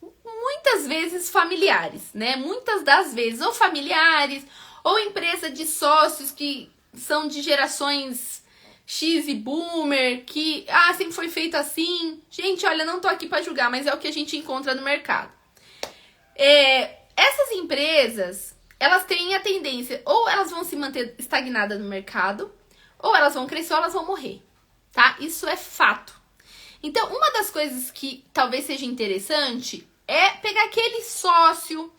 muitas vezes familiares, né? Muitas das vezes ou familiares, ou empresa de sócios que são de gerações X e boomer, que sempre foi feito assim. Gente, olha, não tô aqui para julgar, mas é o que a gente encontra no mercado. Essas empresas, elas têm a tendência, ou elas vão se manter estagnadas no mercado, ou elas vão crescer ou elas vão morrer, tá? Isso é fato. Então, uma das coisas que talvez seja interessante é pegar aquele sócio,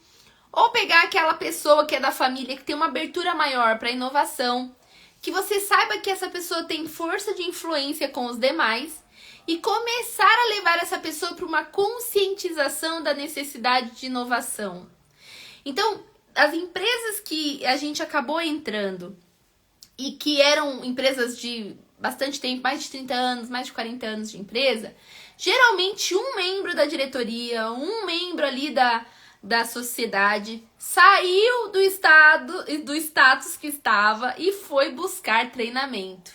ou pegar aquela pessoa que é da família, que tem uma abertura maior para inovação, que você saiba que essa pessoa tem força de influência com os demais, e começar a levar essa pessoa para uma conscientização da necessidade de inovação. Então, as empresas que a gente acabou entrando e que eram empresas de bastante tempo, mais de 30 anos, mais de 40 anos de empresa, geralmente um membro da diretoria, um membro ali da sociedade saiu do status que estava e foi buscar treinamento.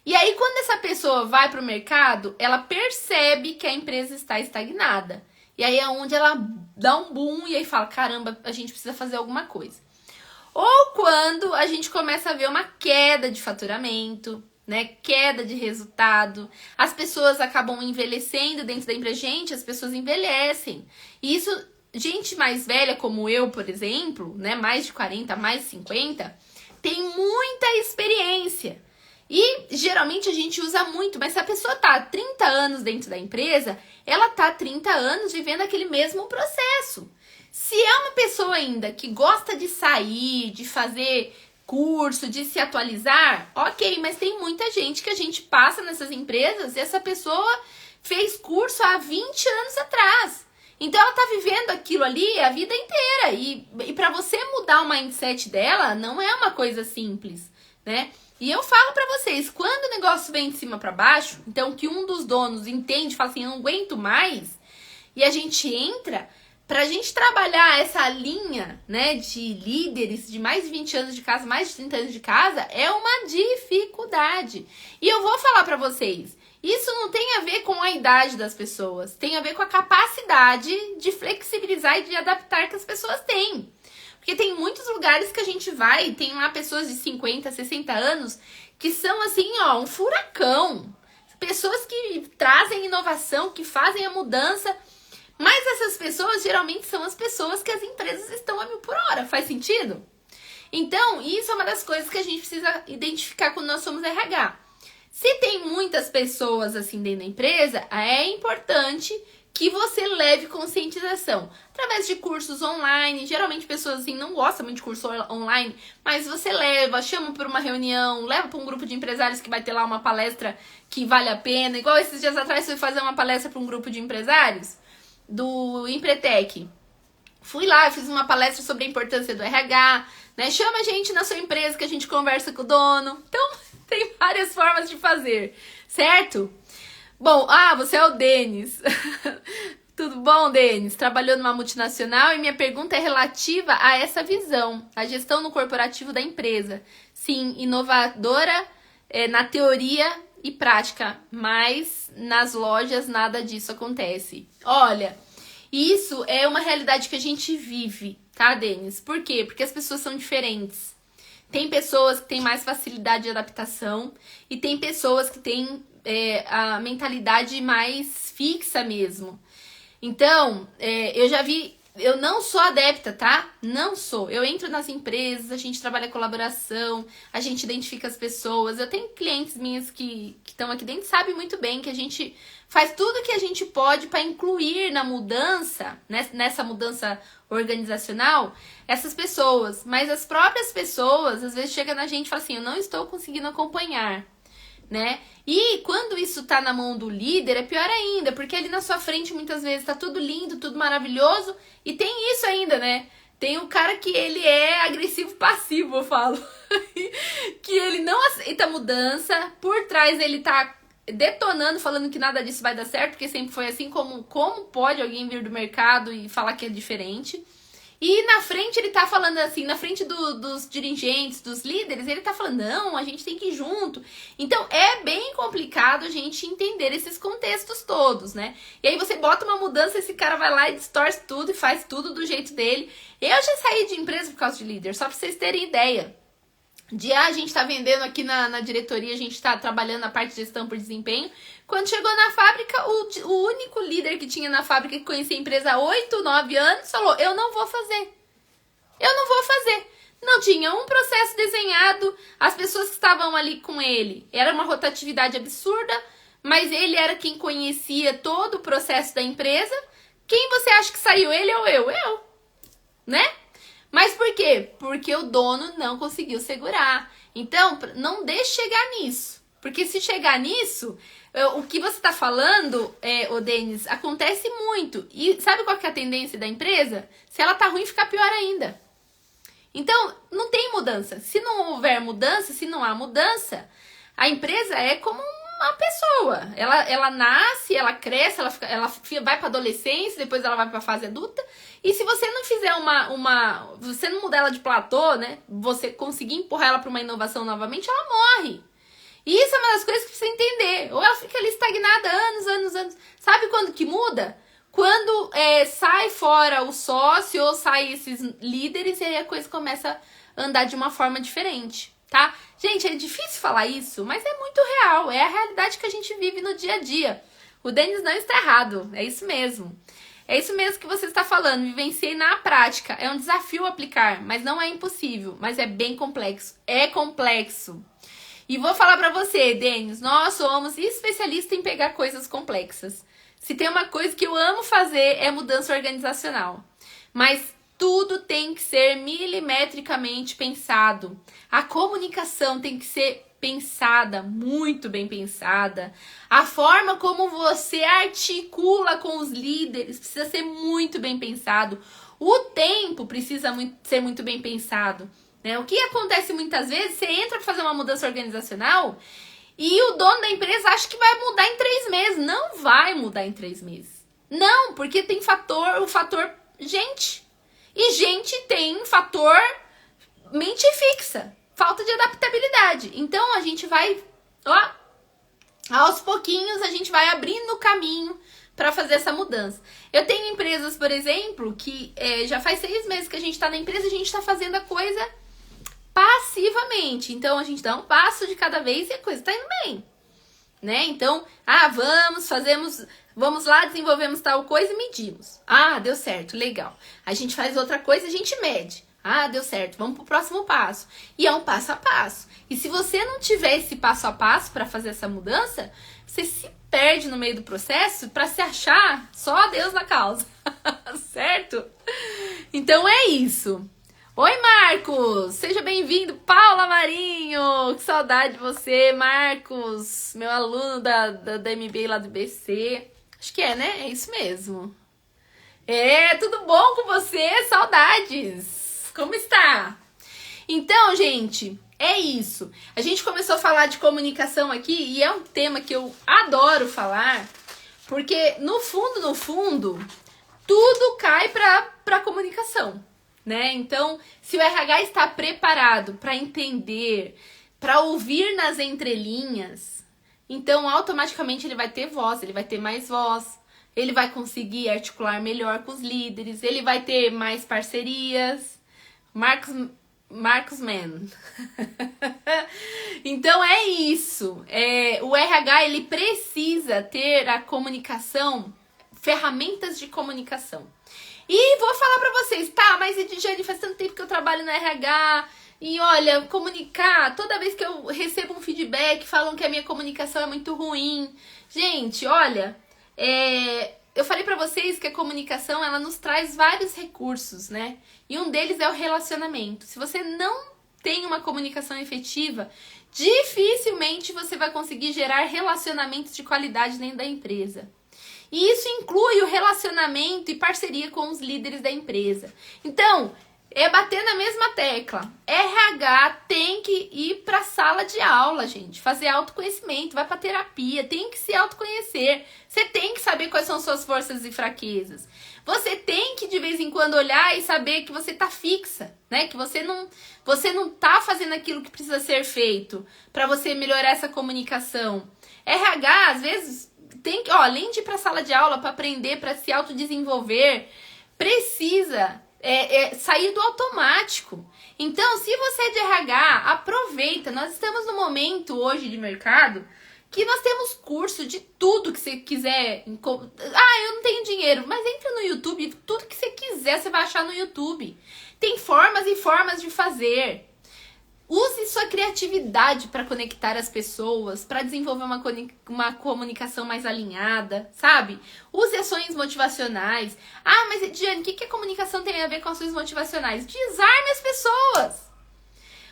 E aí, quando essa pessoa vai para o mercado, ela percebe que a empresa está estagnada. E aí é onde ela dá um boom e aí fala, caramba, a gente precisa fazer alguma coisa. Ou quando a gente começa a ver uma queda de faturamento, né? Queda de resultado. As pessoas acabam envelhecendo dentro da empresa. Gente, as pessoas envelhecem. E isso, gente mais velha como eu, por exemplo, né? Mais de 40, mais de 50, tem muita experiência. E geralmente a gente usa muito, mas se a pessoa tá há 30 anos dentro da empresa, ela tá há 30 anos vivendo aquele mesmo processo. Se é uma pessoa ainda que gosta de sair, de fazer curso, de se atualizar, ok, mas tem muita gente que a gente passa nessas empresas e essa pessoa fez curso há 20 anos atrás. Então ela tá vivendo aquilo ali a vida inteira. E para você mudar o mindset dela, não é uma coisa simples, né? E eu falo pra vocês, quando o negócio vem de cima pra baixo, então que um dos donos entende, fala assim, eu não aguento mais, e a gente entra, pra gente trabalhar essa linha, né, de líderes de mais de 20 anos de casa, mais de 30 anos de casa, é uma dificuldade. E eu vou falar pra vocês, isso não tem a ver com a idade das pessoas, tem a ver com a capacidade de flexibilizar e de adaptar que as pessoas têm. Porque tem muitos lugares que a gente vai e tem lá pessoas de 50, 60 anos que são assim, ó, um furacão. Pessoas que trazem inovação, que fazem a mudança. Mas essas pessoas geralmente são as pessoas que as empresas estão a 1000 por hora. Faz sentido? Então, isso é uma das coisas que a gente precisa identificar quando nós somos RH. Se tem muitas pessoas assim dentro da empresa, é importante que você leve conscientização através de cursos online. Geralmente pessoas assim não gostam muito de curso online, mas você leva, chama para uma reunião, leva para um grupo de empresários que vai ter lá uma palestra que vale a pena. Igual esses dias atrás fui fazer uma palestra para um grupo de empresários do Empretec. Fui lá, fiz uma palestra sobre a importância do RH, né? Chama a gente na sua empresa que a gente conversa com o dono. Então, tem várias formas de fazer, certo? Bom, você é o Denis. Tudo bom, Denis? Trabalhou numa multinacional e minha pergunta é relativa a essa visão, a gestão no corporativo da empresa. Sim, inovadora na teoria e prática, mas nas lojas nada disso acontece. Olha, isso é uma realidade que a gente vive, tá, Denis? Por quê? Porque as pessoas são diferentes. Tem pessoas que têm mais facilidade de adaptação e tem pessoas que têm a mentalidade mais fixa mesmo. Então, eu já vi, eu não sou adepta, tá? Não sou. Eu entro nas empresas, a gente trabalha colaboração, a gente identifica as pessoas. Eu tenho clientes minhas que estão aqui dentro, sabem muito bem que a gente faz tudo que a gente pode para incluir na mudança, nessa mudança organizacional, essas pessoas. Mas as próprias pessoas, às vezes, chegam na gente e falam assim, eu não estou conseguindo acompanhar, né? E quando isso tá na mão do líder, é pior ainda, porque ali na sua frente muitas vezes tá tudo lindo, tudo maravilhoso, e tem isso ainda, né? Tem o cara que ele é agressivo passivo, eu falo, que ele não aceita mudança, por trás ele tá detonando, falando que nada disso vai dar certo, porque sempre foi assim, como pode alguém vir do mercado e falar que é diferente. E na frente ele tá falando assim, na frente dos dirigentes, dos líderes, ele tá falando, não, a gente tem que ir junto. Então é bem complicado a gente entender esses contextos todos, né? E aí você bota uma mudança, esse cara vai lá e distorce tudo e faz tudo do jeito dele. Eu já saí de empresa por causa de líder, só pra vocês terem ideia. A gente tá vendendo aqui na diretoria, a gente tá trabalhando na parte de gestão por desempenho. Quando chegou na fábrica, o único líder que tinha na fábrica, que conhecia a empresa há 8, 9 anos, falou, eu não vou fazer. Eu não vou fazer. Não tinha um processo desenhado, as pessoas que estavam ali com ele, era uma rotatividade absurda, mas ele era quem conhecia todo o processo da empresa. Quem você acha que saiu, ele ou eu? Eu, né? Mas por quê? Porque o dono não conseguiu segurar. Então, não deixe chegar nisso. Porque se chegar nisso, o que você tá falando, ô Denis, acontece muito. E sabe qual que é a tendência da empresa? Se ela tá ruim, fica pior ainda. Então, não tem mudança. Se não houver mudança, se não há mudança, a empresa é como uma pessoa. Ela nasce, ela cresce, ela vai para adolescência, depois ela vai para a fase adulta. E se você não fizer você não mudar ela de platô, né? Você conseguir empurrar ela para uma inovação novamente, ela morre. E isso é uma das coisas que precisa entender. Ou ela fica ali estagnada anos. Sabe quando que muda? Quando sai fora o sócio ou sai esses líderes e aí a coisa começa a andar de uma forma diferente, tá? Gente, é difícil falar isso, mas é muito real. É a realidade que a gente vive no dia a dia. O Denis não está errado, é isso mesmo. É isso mesmo que você está falando, vivenciei na prática. É um desafio aplicar, mas não é impossível, mas é bem complexo. É complexo. E vou falar pra você, Denis, nós somos especialistas em pegar coisas complexas. Se tem uma coisa que eu amo fazer é mudança organizacional. Mas tudo tem que ser milimetricamente pensado. A comunicação tem que ser pensada, muito bem pensada. A forma como você articula com os líderes precisa ser muito bem pensado. O tempo precisa ser muito bem pensado. Né? O que acontece muitas vezes, você entra para fazer uma mudança organizacional e o dono da empresa acha que vai mudar em 3 meses. Não vai mudar em 3 meses. Não, porque tem o fator gente. E gente tem fator mente fixa. Falta de adaptabilidade. Então, a gente vai, aos pouquinhos, a gente vai abrindo o caminho para fazer essa mudança. Eu tenho empresas, por exemplo, que já faz 6 meses que a gente está na empresa, a gente está fazendo a coisa passivamente. Então, a gente dá um passo de cada vez e a coisa está indo bem. Né? Então, vamos lá, desenvolvemos tal coisa e medimos. Ah, deu certo, legal. A gente faz outra coisa, a gente mede. Ah, deu certo, vamos pro próximo passo. E é um passo a passo. E se você não tiver esse passo a passo para fazer essa mudança, você se perde no meio do processo para se achar só Deus na causa. Certo? Então é isso. Oi, Marcos! Seja bem-vindo, Paula Marinho! Que saudade de você, Marcos! Meu aluno da MBA lá do BC. Acho que é, né? É isso mesmo. Tudo bom com você? Saudades! Como está? Então, gente, é isso. A gente começou a falar de comunicação aqui e é um tema que eu adoro falar, porque no fundo, tudo cai para comunicação, né? Então, se o RH está preparado para entender, para ouvir nas entrelinhas, então automaticamente ele vai ter voz, ele vai ter mais voz, ele vai conseguir articular melhor com os líderes, ele vai ter mais parcerias. Marcos Mann. Então é isso. O RH ele precisa ter a comunicação, ferramentas de comunicação. E vou falar pra vocês, tá? Mas Ediane, faz tanto tempo que eu trabalho no RH. E olha, comunicar, toda vez que eu recebo um feedback, falam que a minha comunicação é muito ruim. Gente, olha, eu falei pra vocês que a comunicação, ela nos traz vários recursos, né? E um deles é o relacionamento. Se você não tem uma comunicação efetiva, dificilmente você vai conseguir gerar relacionamentos de qualidade dentro da empresa. E isso inclui o relacionamento e parceria com os líderes da empresa. Então, é bater na mesma tecla. RH tem que ir para a sala de aula, gente. Fazer autoconhecimento, vai para terapia, tem que se autoconhecer. Você tem que saber quais são suas forças e fraquezas. Você tem que de vez em quando olhar e saber que você tá fixa, né? Que você não tá fazendo aquilo que precisa ser feito para você melhorar essa comunicação. RH, às vezes, tem que, além de ir para a sala de aula para aprender, para se autodesenvolver, precisa sair do automático. Então, se você é de RH, aproveita. Nós estamos no momento hoje de mercado que nós temos curso de tudo que você quiser. Eu não tenho dinheiro, mas entra no YouTube, tudo que você quiser você vai achar no YouTube. Tem formas e formas de fazer. Use sua criatividade para conectar as pessoas, para desenvolver uma comunicação mais alinhada, sabe? Use ações motivacionais. Ah, mas Ediane, o que a comunicação tem a ver com ações motivacionais? Desarme as pessoas.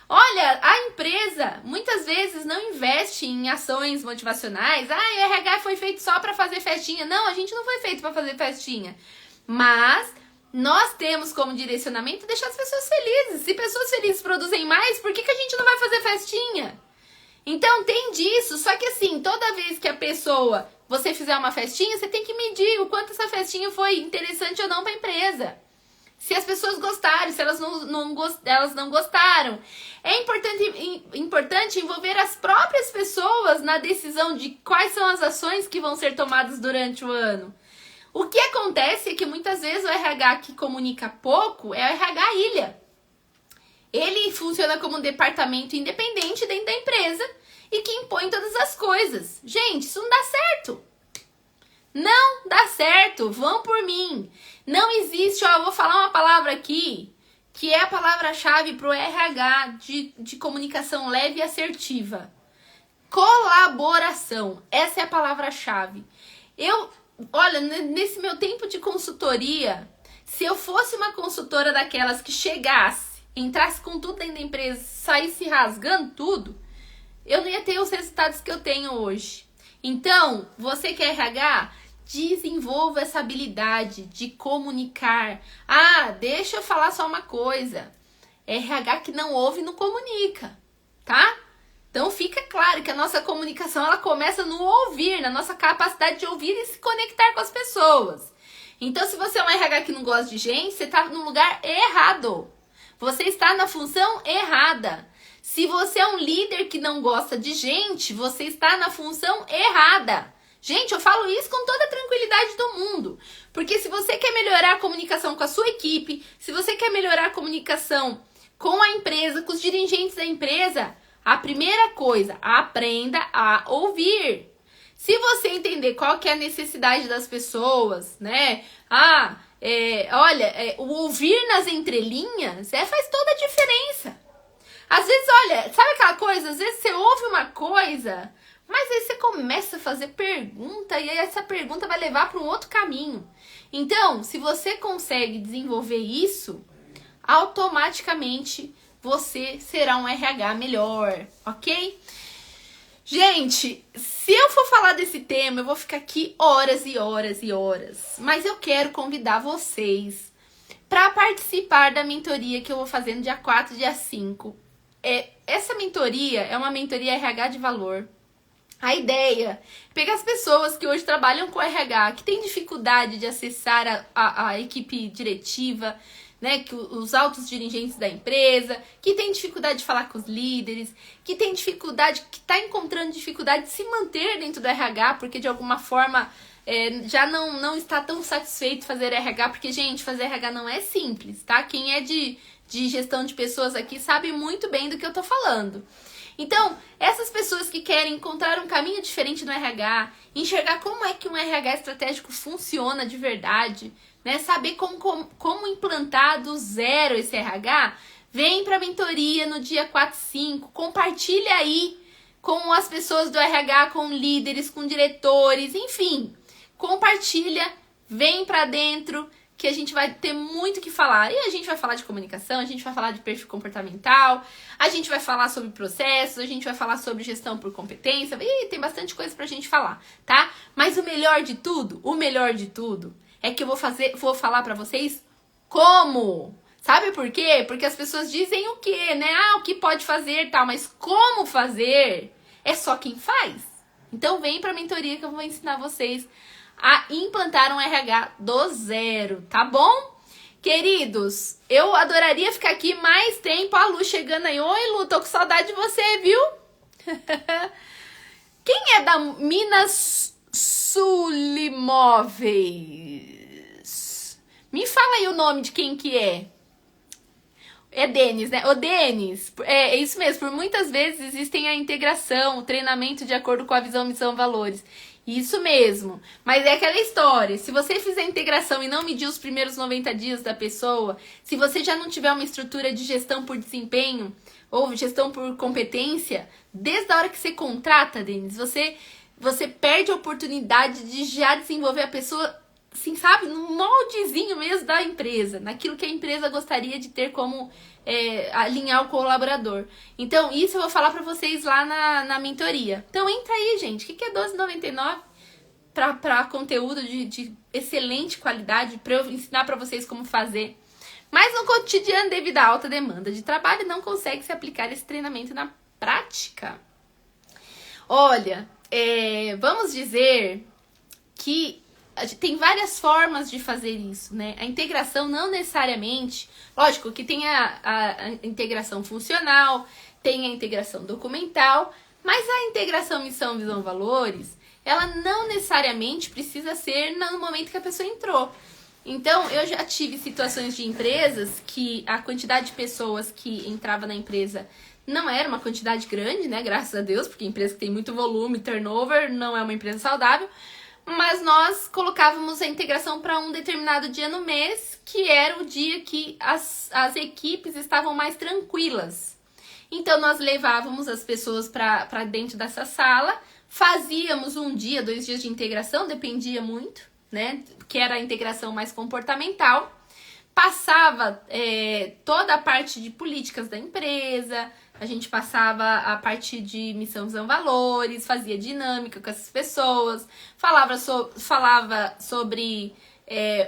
Olha, a empresa muitas vezes não investe em ações motivacionais. Ah, o RH foi feito só para fazer festinha. Não, a gente não foi feito para fazer festinha. Mas nós temos como direcionamento deixar as pessoas felizes. Se pessoas felizes produzem mais, por que a gente não vai fazer festinha? Então tem disso, só que assim, toda vez que a pessoa, você fizer uma festinha, você tem que medir o quanto essa festinha foi interessante ou não para a empresa. Se as pessoas gostaram, se elas não gostaram. É importante envolver as próprias pessoas na decisão de quais são as ações que vão ser tomadas durante o ano. O que acontece é que muitas vezes o RH que comunica pouco é o RH ilha. Ele funciona como um departamento independente dentro da empresa e que impõe todas as coisas. Gente, isso não dá certo. Não dá certo. Vão por mim. Não existe, ó, eu vou falar uma palavra aqui, que é a palavra-chave para o RH de comunicação leve e assertiva. Colaboração. Essa é a palavra-chave. Olha, nesse meu tempo de consultoria, se eu fosse uma consultora daquelas que chegasse, entrasse com tudo dentro da empresa, saísse rasgando tudo, eu não ia ter os resultados que eu tenho hoje. Então, você que é RH, desenvolva essa habilidade de comunicar. Ah, deixa eu falar só uma coisa. RH que não ouve não comunica, tá? Então fica claro que a nossa comunicação ela começa no ouvir, na nossa capacidade de ouvir e se conectar com as pessoas. Então, se você é um RH que não gosta de gente, você está no lugar errado. Você está na função errada. Se você é um líder que não gosta de gente, você está na função errada. Gente, eu falo isso com toda a tranquilidade do mundo. Porque se você quer melhorar a comunicação com a sua equipe, se você quer melhorar a comunicação com a empresa, com os dirigentes da empresa, a primeira coisa, aprenda a ouvir. Se você entender qual que é a necessidade das pessoas, né? O ouvir nas entrelinhas faz toda a diferença. Às vezes, olha, sabe aquela coisa? Às vezes você ouve uma coisa, mas aí você começa a fazer pergunta e aí essa pergunta vai levar para um outro caminho. Então, se você consegue desenvolver isso, automaticamente você será um RH melhor, ok? Gente, se eu for falar desse tema, eu vou ficar aqui horas e horas e horas. Mas eu quero convidar vocês para participar da mentoria que eu vou fazer no dia 4 e dia 5. Essa mentoria é uma mentoria RH de valor. A ideia é pegar as pessoas que hoje trabalham com RH, que têm dificuldade de acessar a equipe diretiva, né, que os altos dirigentes da empresa, que tem dificuldade de falar com os líderes, que tem dificuldade, que está encontrando dificuldade de se manter dentro do RH, porque de alguma forma já não está tão satisfeito de fazer RH, porque, gente, fazer RH não é simples, tá? Quem é de gestão de pessoas aqui sabe muito bem do que eu tô falando. Então, essas pessoas que querem encontrar um caminho diferente no RH, enxergar como é que um RH estratégico funciona de verdade, né? Saber como implantar do zero esse RH, vem para a mentoria no dia 4 e 5, compartilha aí com as pessoas do RH, com líderes, com diretores, enfim, compartilha, vem para dentro, que a gente vai ter muito o que falar. E a gente vai falar de comunicação, a gente vai falar de perfil comportamental, a gente vai falar sobre processos, a gente vai falar sobre gestão por competência. E tem bastante coisa pra gente falar, tá? Mas o melhor de tudo é que eu vou falar pra vocês como. Sabe por quê? Porque as pessoas dizem o quê, né? O que pode fazer e tal, mas como fazer é só quem faz. Então vem pra mentoria que eu vou ensinar vocês a implantar um RH do zero, tá bom? Queridos, eu adoraria ficar aqui mais tempo. A Lu chegando aí. Oi, Lu, tô com saudade de você, viu? Quem é da Minas Sulimóveis? Me fala aí o nome de quem que é. É Denis, né? Ô, Denis, é isso mesmo. Por muitas vezes existem a integração, o treinamento de acordo com a visão, missão, valores. Isso mesmo. Mas é aquela história. Se você fizer a integração e não medir os primeiros 90 dias da pessoa, se você já não tiver uma estrutura de gestão por desempenho ou gestão por competência, desde a hora que você contrata, Denis, você perde a oportunidade de já desenvolver a pessoa assim, sabe, no moldezinho mesmo da empresa, naquilo que a empresa gostaria de ter como alinhar o colaborador. Então, isso eu vou falar pra vocês lá na mentoria. Então, entra aí, gente. O que é R$12,99 para conteúdo de excelente qualidade, para eu ensinar pra vocês como fazer. Mas no cotidiano, devido à alta demanda de trabalho, não consegue se aplicar esse treinamento na prática. Olha, vamos dizer que tem várias formas de fazer isso, né? A integração não necessariamente, lógico que tem a integração funcional, tem a integração documental, mas a integração missão, visão, valores, ela não necessariamente precisa ser no momento que a pessoa entrou. Então, eu já tive situações de empresas que a quantidade de pessoas que entrava na empresa não era uma quantidade grande, né? Graças a Deus, porque empresa que tem muito volume, turnover, não é uma empresa saudável. Mas nós colocávamos a integração para um determinado dia no mês, que era o dia que as equipes estavam mais tranquilas. Então, nós levávamos as pessoas para dentro dessa sala, fazíamos 1 dia, 2 dias de integração, dependia muito, né? Que era a integração mais comportamental. Passava toda a parte de políticas da empresa, a gente passava a parte de missão, visão, valores, fazia dinâmica com essas pessoas, falava sobre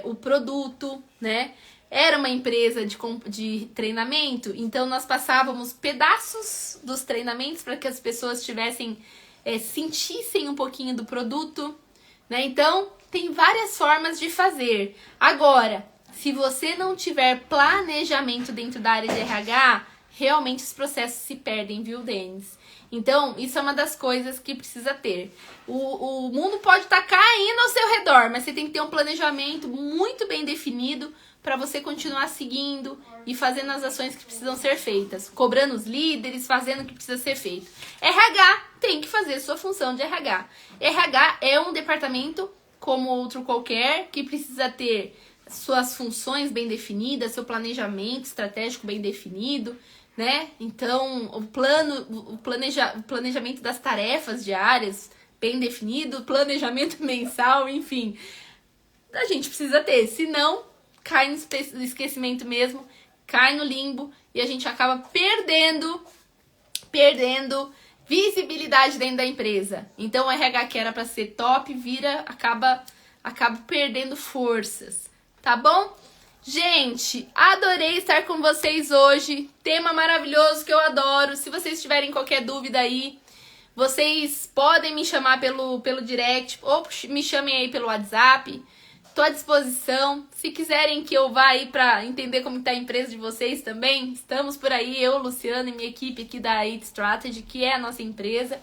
o produto, né? Era uma empresa de treinamento, então nós passávamos pedaços dos treinamentos para que as pessoas sentissem um pouquinho do produto, né? Então, tem várias formas de fazer. Agora, se você não tiver planejamento dentro da área de RH, realmente os processos se perdem, viu, Denis? Então, isso é uma das coisas que precisa ter. O mundo pode estar caindo ao seu redor, mas você tem que ter um planejamento muito bem definido para você continuar seguindo e fazendo as ações que precisam ser feitas. Cobrando os líderes, fazendo o que precisa ser feito. RH tem que fazer sua função de RH. RH é um departamento como outro qualquer, que precisa ter suas funções bem definidas, seu planejamento estratégico bem definido, né? Então, o planejamento das tarefas diárias bem definido, planejamento mensal, enfim. A gente precisa ter, senão cai no esquecimento mesmo, cai no limbo e a gente acaba perdendo visibilidade dentro da empresa. Então, o RH que era para ser top, acaba perdendo forças. Tá bom? Gente, adorei estar com vocês hoje. Tema maravilhoso que eu adoro. Se vocês tiverem qualquer dúvida aí, vocês podem me chamar pelo direct ou me chamem aí pelo WhatsApp. Tô à disposição. Se quiserem que eu vá aí para entender como tá a empresa de vocês também, estamos por aí, eu, Luciana e minha equipe aqui da It Strategy, que é a nossa empresa.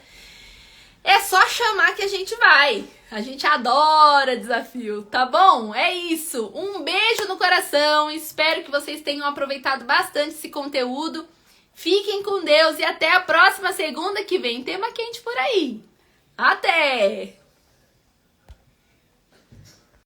É só chamar que a gente vai. A gente adora desafio, tá bom? É isso. Um beijo no coração. Espero que vocês tenham aproveitado bastante esse conteúdo. Fiquem com Deus e até a próxima segunda que vem tema quente por aí. Até!